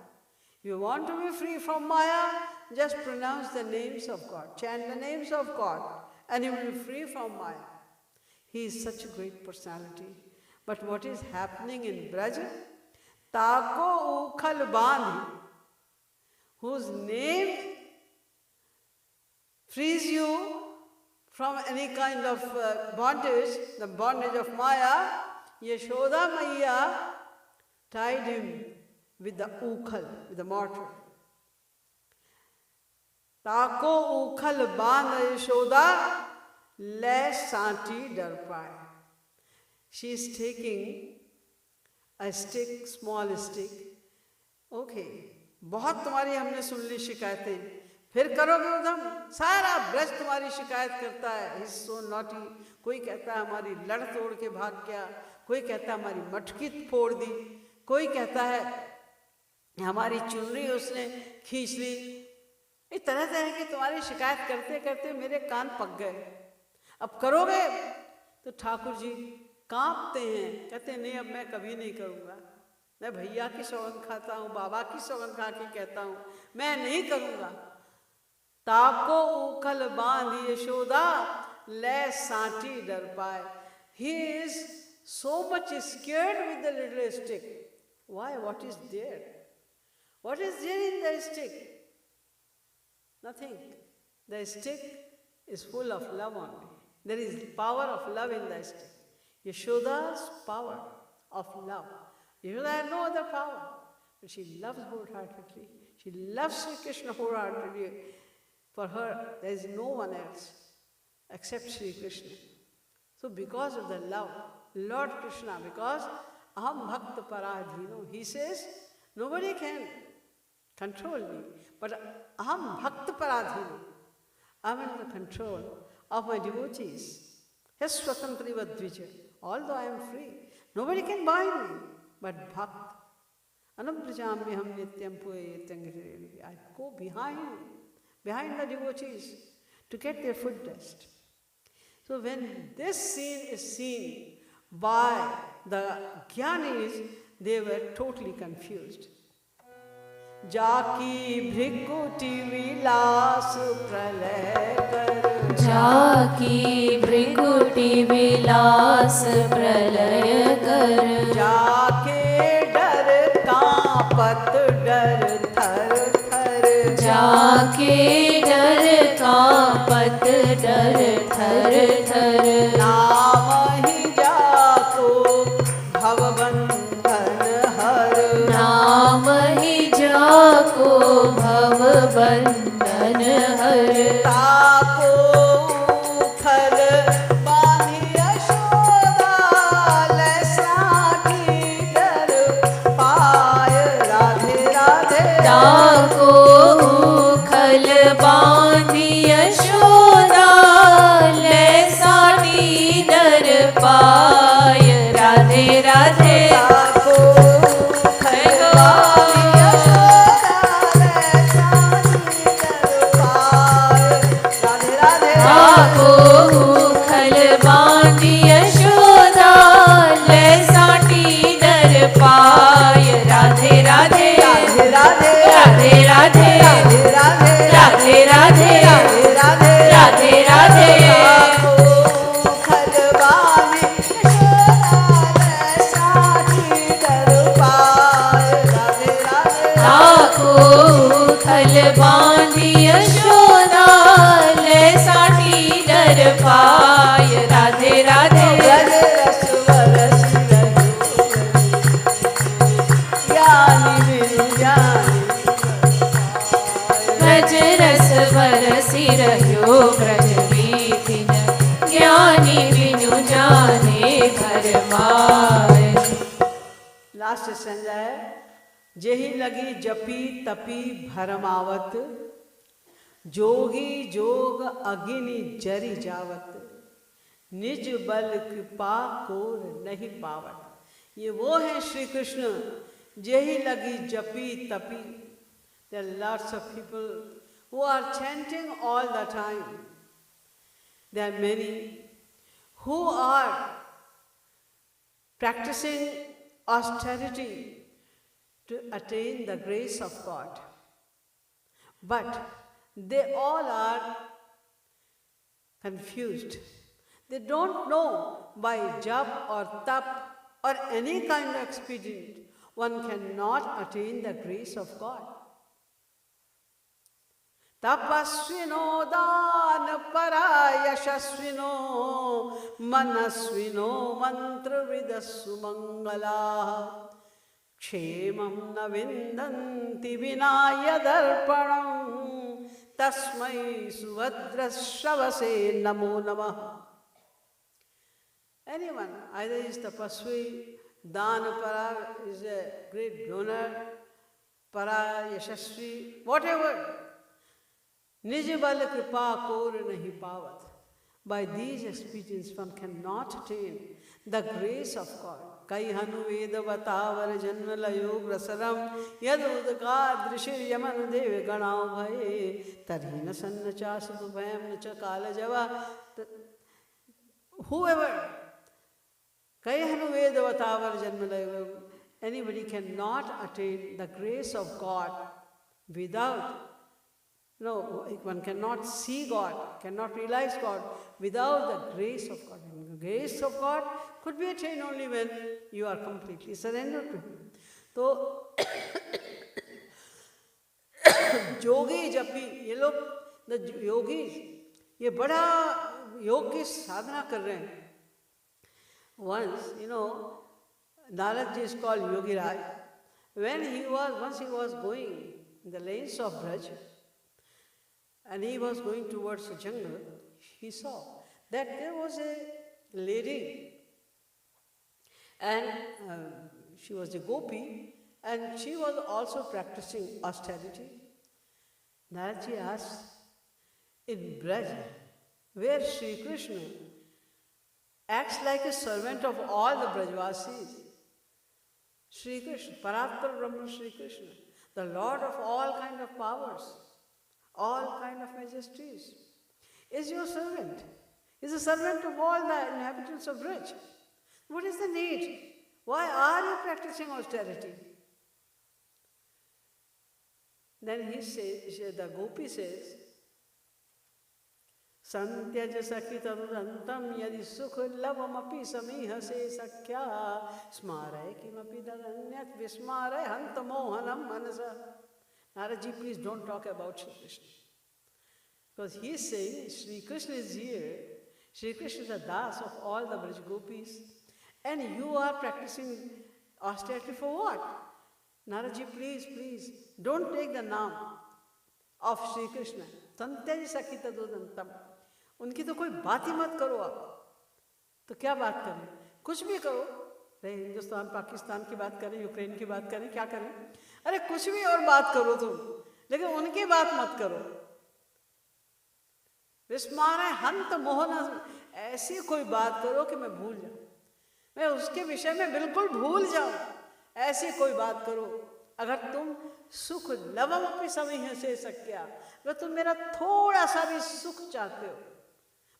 If you want to be free from Maya, just pronounce the names of God, chant the names of God, and you will be free from Maya. He is such a great personality. But what is happening in Braj? Tako Ukhal Bandhi, whose name frees you from any kind of bondage, the bondage of Maya. Yashoda Maiya tied him with the ukhal, with the mortar. Tako ukhal bandha Yashoda, le santi dar paye. She is taking a stick, small stick. Okay, बहुत तुम्हारी हमने सुन ली शिकायतें, फिर करोगे उधम, सारा ब्रज तुम्हारी शिकायत करता है. He is so naughty. कोई कहता है हमारी लड़ तोड़ के भाग गया, कोई कहता है हमारी मटकी फोड़ दी, कोई कहता है हमारी चुनरी उसने खींच ली. इस तरह तरह की तुम्हारी शिकायत करते करते मेरे कान पक गए. अब करोगे तो ठाकुर जी कांपते हैं, कहते हैं नहीं अब मैं कभी नहीं करूँगा. मैं भैया की सौगंध खाता हूँ, बाबा की सौगंध खा के कहता हूँ मैं नहीं करूँगा. ताको उखल बांध यशोदा ले सांटी डर पाए. He is so much scared with the little stick. Why? What is there? What is there in the stick? Nothing. The stick is full of love only. There is power of love in the stick. Yashoda's power of love. Yashoda had no other power, but she loves wholeheartedly. She loves Sri Krishna wholeheartedly. For her, there is no one else except Sri Krishna. So because of the love, Lord Krishna, because aham bhakta paradhino, he says, nobody can control me, but aham bhakta paradhino, I am in the control of my devotees. Yes, swatantri vadvija. Although I am free, nobody can bind me, but bhakt. Anabrajami ham nityam puye. I go behind the devotees to get their foot dust. So when this scene is seen by the Jnanis, they were totally confused. Jaki bhrikuti vilas pralay kar जाकी भृकुटि विलास प्रलय कर, जाके डर कांपत डर थर थर, जाके डर कांपत डर थर थर, नाम ही जाको भवबंधन हर, नाम ही जाको भवबंधन हर, ताको खल बांधी यशोदा लसाठी डर पाय राधे राधे, ताको खल बांधी यशोदा लसाठी डर पाय राधे राधे, ताको खल बांधी यशोदा लसाठी डर पाय राधे राधे, ताको खल बांधी यशोदा लसाठी डर पाय राधे राधे, राधे राधे राधे राधे, राधे राधे राधे, राधे राधे राधे, खल बांधी यशोदा लसाठी डर पाय राधे राधे, ताको खल बांधी यशोदा लसाठी डर पाय राधे राधे, ब्रज रस बरस ज्ञानी बिनु ज्ञानी ब्रज रस बरसी रह्यो ब्रज बीतिन, ज्ञानी बिनु जाने घर माय। लास्ट संजय है, जेहि लगी जपी तपी भरमावत, जोगी जोग अगिनि जरि जावत, निज बल कृपा कोर नहीं पावत। ये वो है श्री कृष्ण, जेहि लगी जपी तपी। There are lots of people who are chanting all the time. There are many who are practicing austerity to attain the grace of God. But they all are confused. They don't know by jap or tap or any kind of expedient one cannot attain the grace of God. Tapasvino dan para yashasvino manasvino mantra vidasu mangala kshemam na vindanti vinaya darpanam tasmai suvadrashavase namo namah. Anyone, either is tapasvi, danapara is a great donor, para yashasvi, whatever. Nij bal kripa kor nahi pavat. By these experiences one cannot attain the grace of God. Kai hanu veda vatavar janma layo grasaram yad udka drishir yaman dev ganao bhaye tarhina sanna chasadu bhayam nacha kala java. Whoever kai hanu veda vatavar janma layo, anybody cannot attain the grace of God without. No, one cannot see God, cannot realize God without the grace of God. And the grace of God could be attained only when you are completely surrendered to Him. So, जोगी जपी, ये लोग the yogis, ये बड़ा योग की साधना कर रहे हैं. Once, Narad ji is called Yogi Raj. Once he was going in the lanes of Braj, and he was going towards the jungle, he saw that there was a lady, and she was a gopi, and she was also practicing austerity. Naradji asked, in Braj, where Sri Krishna acts like a servant of all the Brajvasis, Sri Krishna, Paratpara Brahma Sri Krishna, the Lord of all kind of powers, all kind of majesties, is your servant. Is a servant of all the inhabitants of Braj. What is the need? Why are you practicing austerity? Then he says, the gopi says, संत्यज सखी तदुदंतम यदि सुख लवमपि समीहसे सख्या स्मारय किमपि तदन्यत् विस्मारय हंत मोहनम मनसा. Narad ji, please don't talk about Shri Krishna. Because he is saying Shri Krishna is here. Shri Krishna is the das of all the Braj gopis. And you are practicing austerity for what? Narad ji, please, please, don't take the Naam of Shri Krishna. Santyaj sakhi tadudantam. उनकी तो कोई बात ही मत करो आप. तो क्या बात करें? कुछ भी करो. अरे हिंदुस्तान पाकिस्तान की बात करें, यूक्रेन की बात करें, क्या करें? अरे कुछ भी और बात करो तुम, लेकिन उनकी बात मत करो. विस्मारय हंत मोहन, ऐसी कोई बात करो कि मैं भूल जाऊं, मैं उसके विषय में बिल्कुल भूल जाऊं. ऐसी कोई बात करो. अगर तुम सुख लवम अपनी समय से सक्या, अगर तुम मेरा थोड़ा सा भी सुख चाहते हो,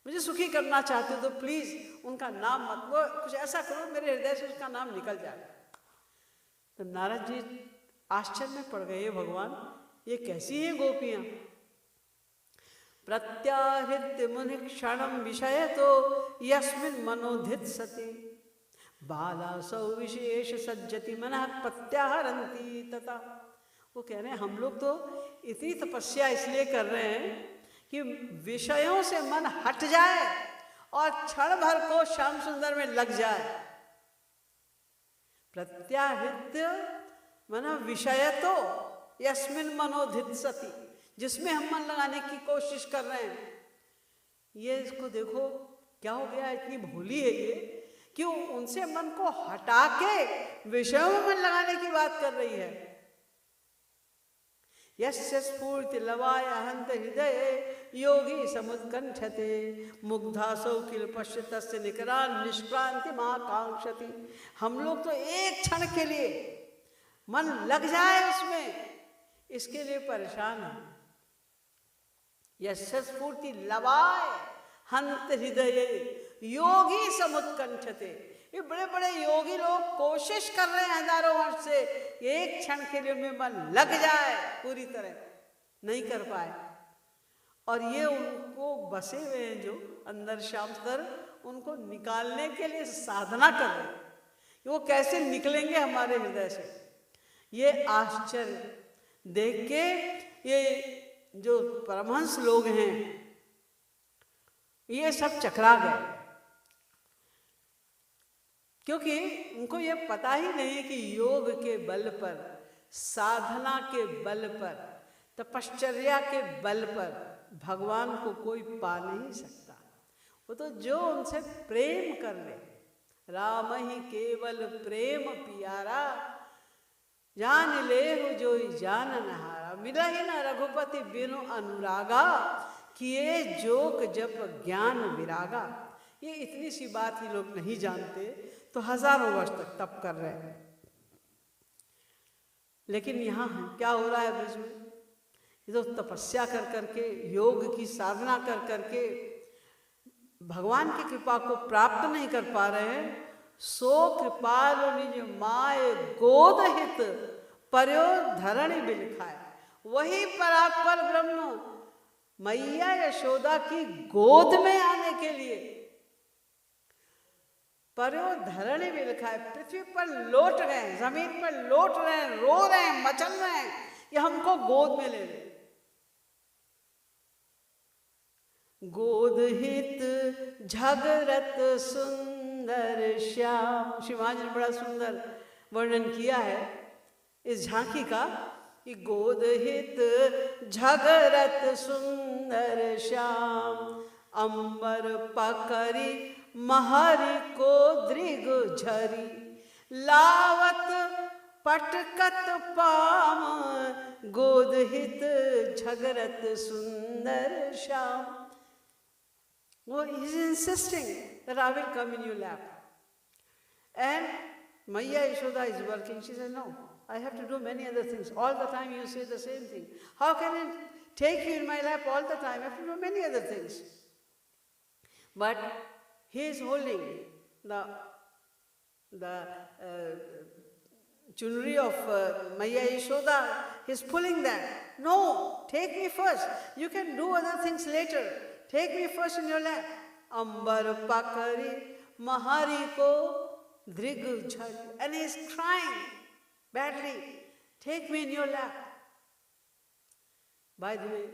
मुझे सुखी करना चाहते हो, तो प्लीज उनका नाम मत लो. कुछ ऐसा करो मेरे हृदय से उसका नाम निकल जाए. तो नारद जी आश्चर्य में पड़ गए, भगवान ये कैसी है गोपियां. प्रत्याहृत्य मुनि क्षणम विषय तो यस्मिन् मनोधित सती बाला सौ विशेष सज्जति मनः प्रत्याहरंती तथा. वो कह रहे हैं हम लोग तो इतनी तपस्या इसलिए कर रहे हैं कि विषयों से मन हट जाए और क्षण भर को श्याम सुंदर में लग जाए. प्रत्याहृत्य मन विषय तो यस्मिन् मनोधित सती, जिसमें हम मन लगाने की कोशिश कर रहे हैं. ये इसको देखो क्या हो गया, इतनी भोली है ये, क्यों उनसे मन को हटा के विषयों में मन लगाने की बात कर रही है. यस्य स्फूर्ति लवाय हंत हृदय योगी समुत्कंठते मुग्धासौ किल पश्यतस्य निकरान निष्क्रांति महाकांक्षति. हम लोग तो एक क्षण के लिए मन लग जाए उसमें, इसके लिए परेशान है. यस्य स्फूर्ति लवाय हंत हृदय योगी समुत्कंठते. ये बड़े बड़े योगी लोग कोशिश कर रहे हैं हजारों वर्ष से, एक क्षण के लिए उनमें मन लग जाए, पूरी तरह नहीं कर पाए. और ये उनको बसे हुए हैं जो अंदर श्याम सुंदर, उनको निकालने के लिए साधना कर रहे हैं. वो कैसे निकलेंगे हमारे हृदय से, ये आश्चर्य देख के ये जो परमहंस लोग हैं ये सब चकरा गए. क्योंकि उनको ये पता ही नहीं कि योग के बल पर, साधना के बल पर, तपश्चर्या के बल पर भगवान को कोई पा नहीं सकता. वो तो जो उनसे प्रेम कर ले, राम ही केवल प्रेम पियारा जान ले हो जो जान नहारा. मिला ही न रघुपति बिनु अनुरागा किए जोक जप ज्ञान विरागा. ये इतनी सी बात ही लोग नहीं जानते, तो हजारों वर्ष तक तप कर रहे हैं. लेकिन यहाँ क्या हो रहा है ब्रज में, ये तो तपस्या कर करके, योग की साधना कर करके भगवान की कृपा को प्राप्त नहीं कर पा रहे हैं. सो कृपालु निज माय गोद हित पर्यो धरणि बिलखाए. वही परात्पर ब्रह्म मैया यशोदा की गोद में आने के लिए पर्यो धरणि बिलखाए, पृथ्वी पर लौट गए, जमीन पर लौट रहे हैं, रो रहे हैं, मचल रहे हैं कि हमको गोद में ले ले. गोद हित झगरत सुंदर श्याम. श्री महाराज ने बड़ा सुंदर वर्णन किया है इस झांकी का कि गोद हित झगरत सुंदर श्याम अंबर पकरी महरी को दृग झरी लावत पटकत पाम गोद हित झगरत सुंदर Shyam. No, he is insisting that I will come in your lap. And Maya Yashoda is working. She says, no, I have to do many other things. All the time you say the same thing. How can I take you in my lap all the time? I have to do many other things. But he is holding the chunri of Maya Yashoda. He is pulling that. No, take me first. You can do other things later. take me first in your lap. Ambar pakari mahari ko drig jhari. And he's crying badly. Take me in your lap. By the way,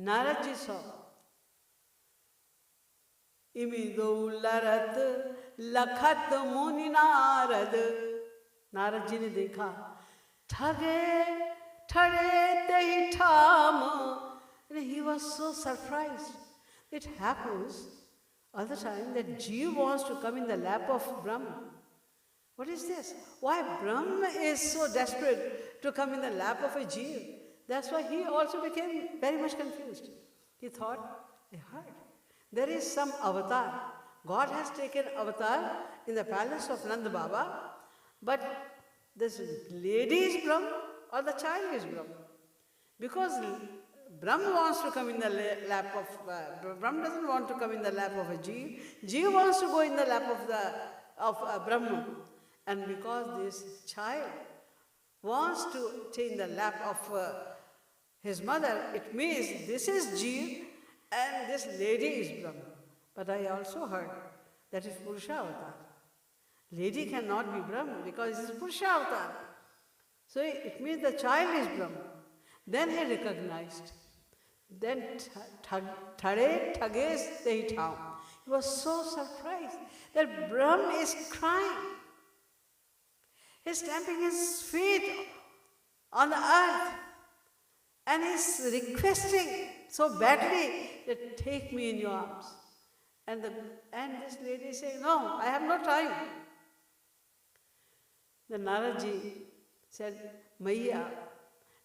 Naradji saw. Imido larat lakhat muni narad. Naradji ne dekha. Thage, thade tehi tham. And he was so surprised. It happens all the time that Jeev wants to come in the lap of Brahma. What is this? Why Brahma is so desperate to come in the lap of a Jeev? That's why he also became very much confused. He thought, I heard, there is some avatar. God has taken avatar in the palace of Nanda Baba, but this lady is Brahma or the child is Brahma? Because Brahma wants to come in the lap of, Brahma doesn't want to come in the lap of a Jeev. Jeev wants to go in the lap of Brahma. And because this child wants to take the lap of his mother, it means this is Jeev and this lady is Brahma. But I also heard that is Purusha avatar. Lady cannot be Brahma because it is Purusha avatar. So it means the child is Brahma. Then he recognized. Then thade thages tehi tham. He was so surprised that Brahma is crying. He's stamping his feet on the earth and he's requesting so badly that take me in your arms. And this lady is saying, no, I have no time. The Naradji said, Maiya,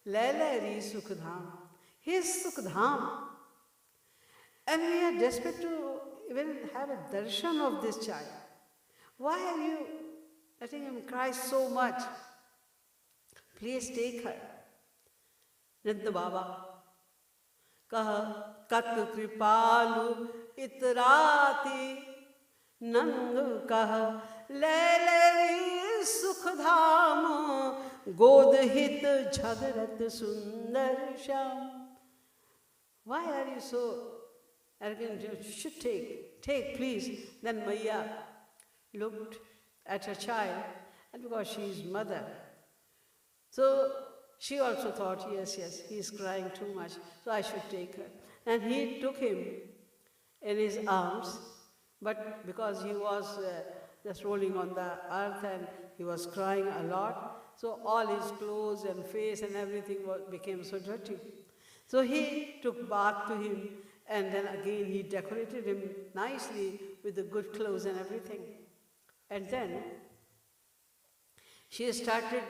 Laila ri Sukhdham. He is Sukhdham. And we are desperate to even have a darshan of this child. Why are you letting him cry so much? Please take her. Nanda Baba. Kaha kat kripalu itrati Nandu kaha Lailari sukhdham Godhit jhagarat sundar sham. Why are you so arrogant? You should take, please. Then Maiya looked at her child, and because she is mother, so she also thought, yes, he is crying too much, so I should take her. And he took him in his arms, but because he was just rolling on the earth and he was crying a lot, so all his clothes and face and everything became so dirty. So he took bath to him, and then again he decorated him nicely with the good clothes and everything. And then she started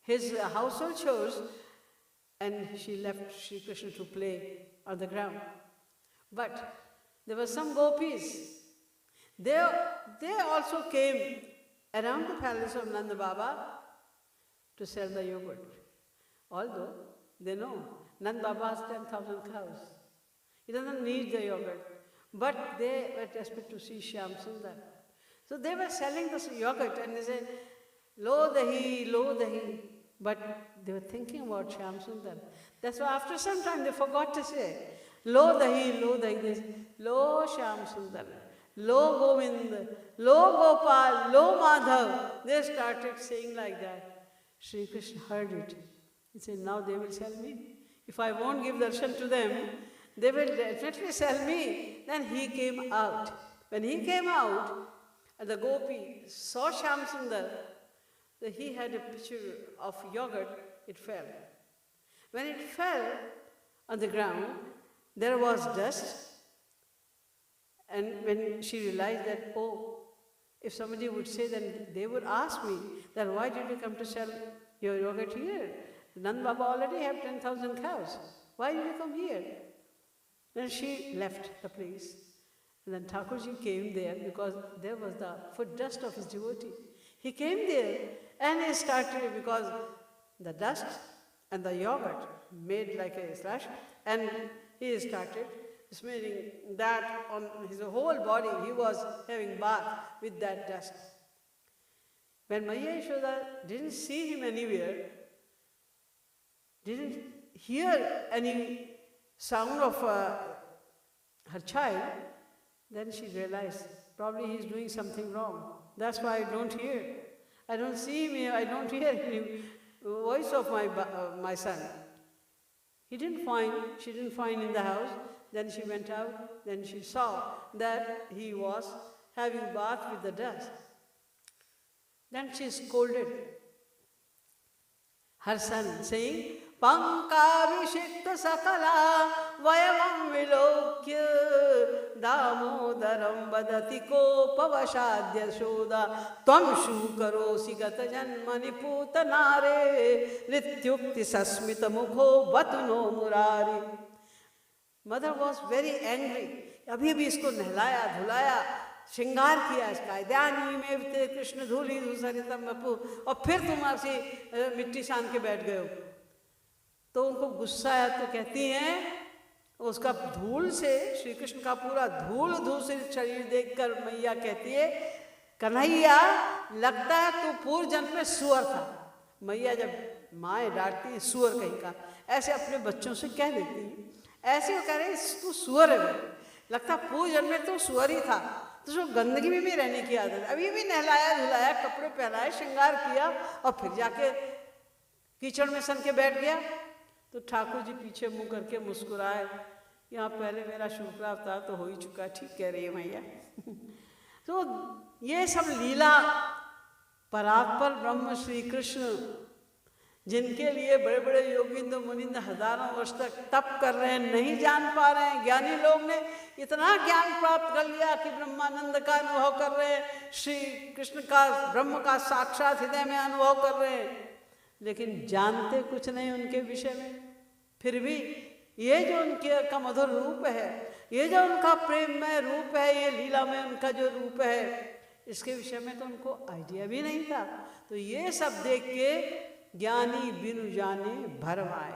his household chores, and she left Sri Krishna to play on the ground. But there were some gopis. They also came around the palace of Nanda Baba to sell the yogurt. Although they know Nanda Baba has 10,000 cows. He doesn't need the yogurt. But they were desperate to see Shyam Sundar. So they were selling this yogurt and they said, lo dahi, lo dahi. But they were thinking about Shyam Sundar. That's why after some time they forgot to say, lo dahi, lo dahi. They said, lo Shyam Sundar, lo Govind, lo Gopal, lo Madhav. They started saying like that. Sri Krishna heard it. He said, now they will sell me. If I won't give darshan to them, they will definitely sell me. Then he came out. When he came out, and the gopi saw Shyam Sundar, that he had a pitcher of yogurt, it fell. When it fell on the ground, there was dust. And when she realized that, oh, if somebody would say, then they would ask me, that why did you come to sell your yogurt here? Nand Baba already have 10,000 cows. Why did you come here? Then she left the place. And then Thakurji came there because there was the foot dust of his devotee. He came there and he started, because the dust and the yogurt made like a slash, and he started smearing that on his whole body. He was having bath with that dust. When Maya Yashoda didn't see him anywhere, didn't hear any sound of her child, then she realized probably he's doing something wrong. That's why I don't hear. I don't see him here. I don't hear the voice of my son. She didn't find in the house. Then she went out. Then she saw that he was having bath with the dust. Then she scolded her son, saying, Pankabhishikta sakala vayavam vilokya damodaram vadati kopavashadya shoda tvam shukarosi gata janmani putanare rityukti sasmita mukho vatuno murari. Mother was very angry. अभी भी इसको नहलाया धुलाया श्रृंगार किया इसका ध्यानी में ते कृष्ण धूली धूसरितम बपू और फिर तुम आपसे मिट्टी सान के बैठ गए हो। तो उनको गुस्सा आया तो कहती हैं उसका धूल से श्री कृष्ण का पूरा धूल धूसरित शरीर देखकर मैया कहती है कन्हैया लगता है तू पूर्व जन्म में सुअर था। मैया जब माएँ डांटती हैं सुअर कहीं का ऐसे अपने बच्चों से कह देती हैं ऐसे वो कह रहे तू सुअर है लगता पूर्व जन्म में तो सुअर ही था तो उसको गंदगी में भी रहने की आदत। अभी भी नहलाया धुलाया कपड़े पहनाए श्रृंगार किया और फिर जाके कीचड़ में सन के बैठ गया। तो ठाकुर जी पीछे मुंह करके मुस्कुराए यहाँ पहले मेरा शुक्राव था तो हो ही चुका ठीक कह रही है मैया। तो ये सब लीला परात्पर ब्रह्म श्री कृष्ण जिनके लिए बड़े बड़े योगिंद्र मुनिंद्र हजारों वर्ष तक तप कर रहे हैं नहीं जान पा रहे हैं। ज्ञानी लोग ने इतना ज्ञान प्राप्त कर लिया कि ब्रह्मानंद का अनुभव कर रहे हैं श्री कृष्ण का ब्रह्म का साक्षात हृदय में अनुभव कर रहे हैं लेकिन जानते कुछ नहीं उनके विषय में। फिर भी ये जो उनके का मधुर रूप है ये जो उनका प्रेममय रूप है ये लीला में उनका जो रूप है इसके विषय में तो उनको आइडिया भी नहीं था। तो ये सब देख के ज्ञानी बिनु जाने भरमाए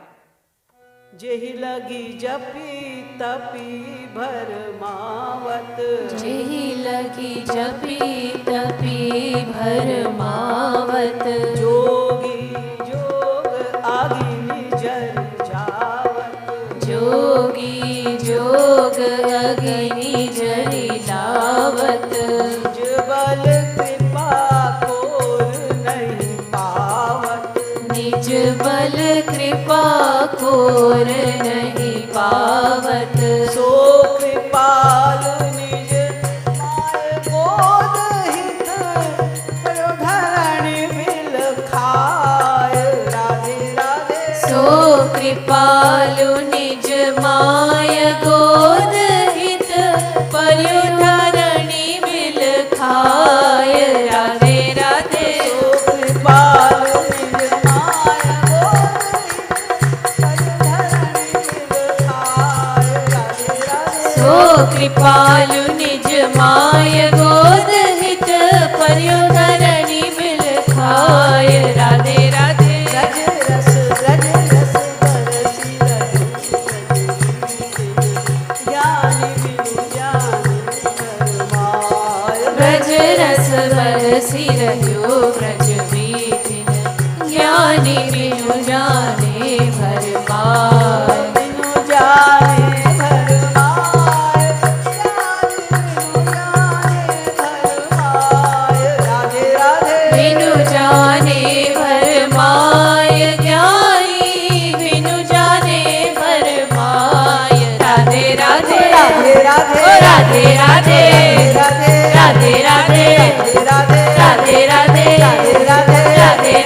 जेहि लगी जपी तपी भरमावत जेहि लगी जपी तपी भरमावत जोगी जोग आगिनी जल जावत जोगी जोग अग्नि जरि लावत निज बल कृपा कोर नहीं पावत निज बल कृपा कोर नहीं पावत सो कृपाल निज माय बोध हित धरणि बिल खाय राधे राधे सो कृपालु निज माय गोद हित पर्यु धरणि बिल खाय राधे राधे सो कृपाल कृपालु निज माय गोद हित पर्यु धरणि बिल खाय राधे राधे ब्रज रस बरसी ज्ञानी बिनु जाने भरमाय ब्रज रस बरसी रह्यो ब्रज बीथिन ज्ञानी बिनु जाने भरमाय बिनु जाने राधे राधे राधे राधे राधे राधे राधे राधे राधे राधे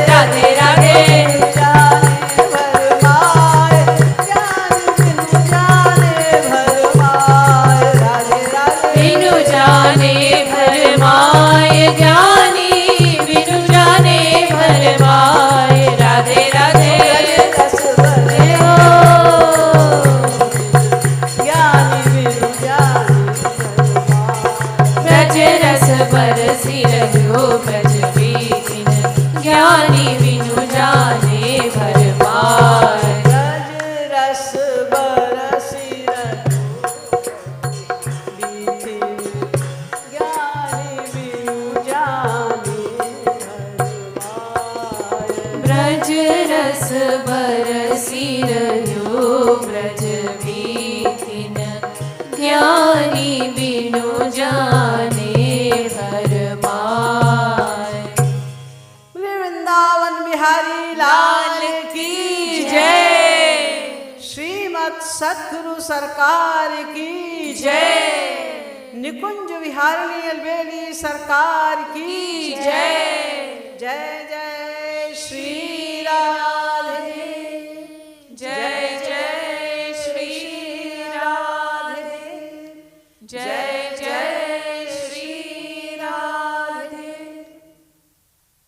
राधे राधे बिनु जाने भरमाए ज्ञानी बिनु जाने भरमाए राधे राधे बरसी रह्यो ब्रज बीथिन ज्ञानी बिनु जाने भरमाय ब्रज रस बरसी बीथिन ज्ञानी बिनु जाने भरमाय ब्रज रस बरसी रह्यो ब्रज बीथिन बिनु जाने भरमार। वृंदावन बिहारी लाल की जय। श्रीमद् सद्गुरु सरकार की जय। निकुंज विहारिणी अलबेली सरकार की जय। जय जय श्री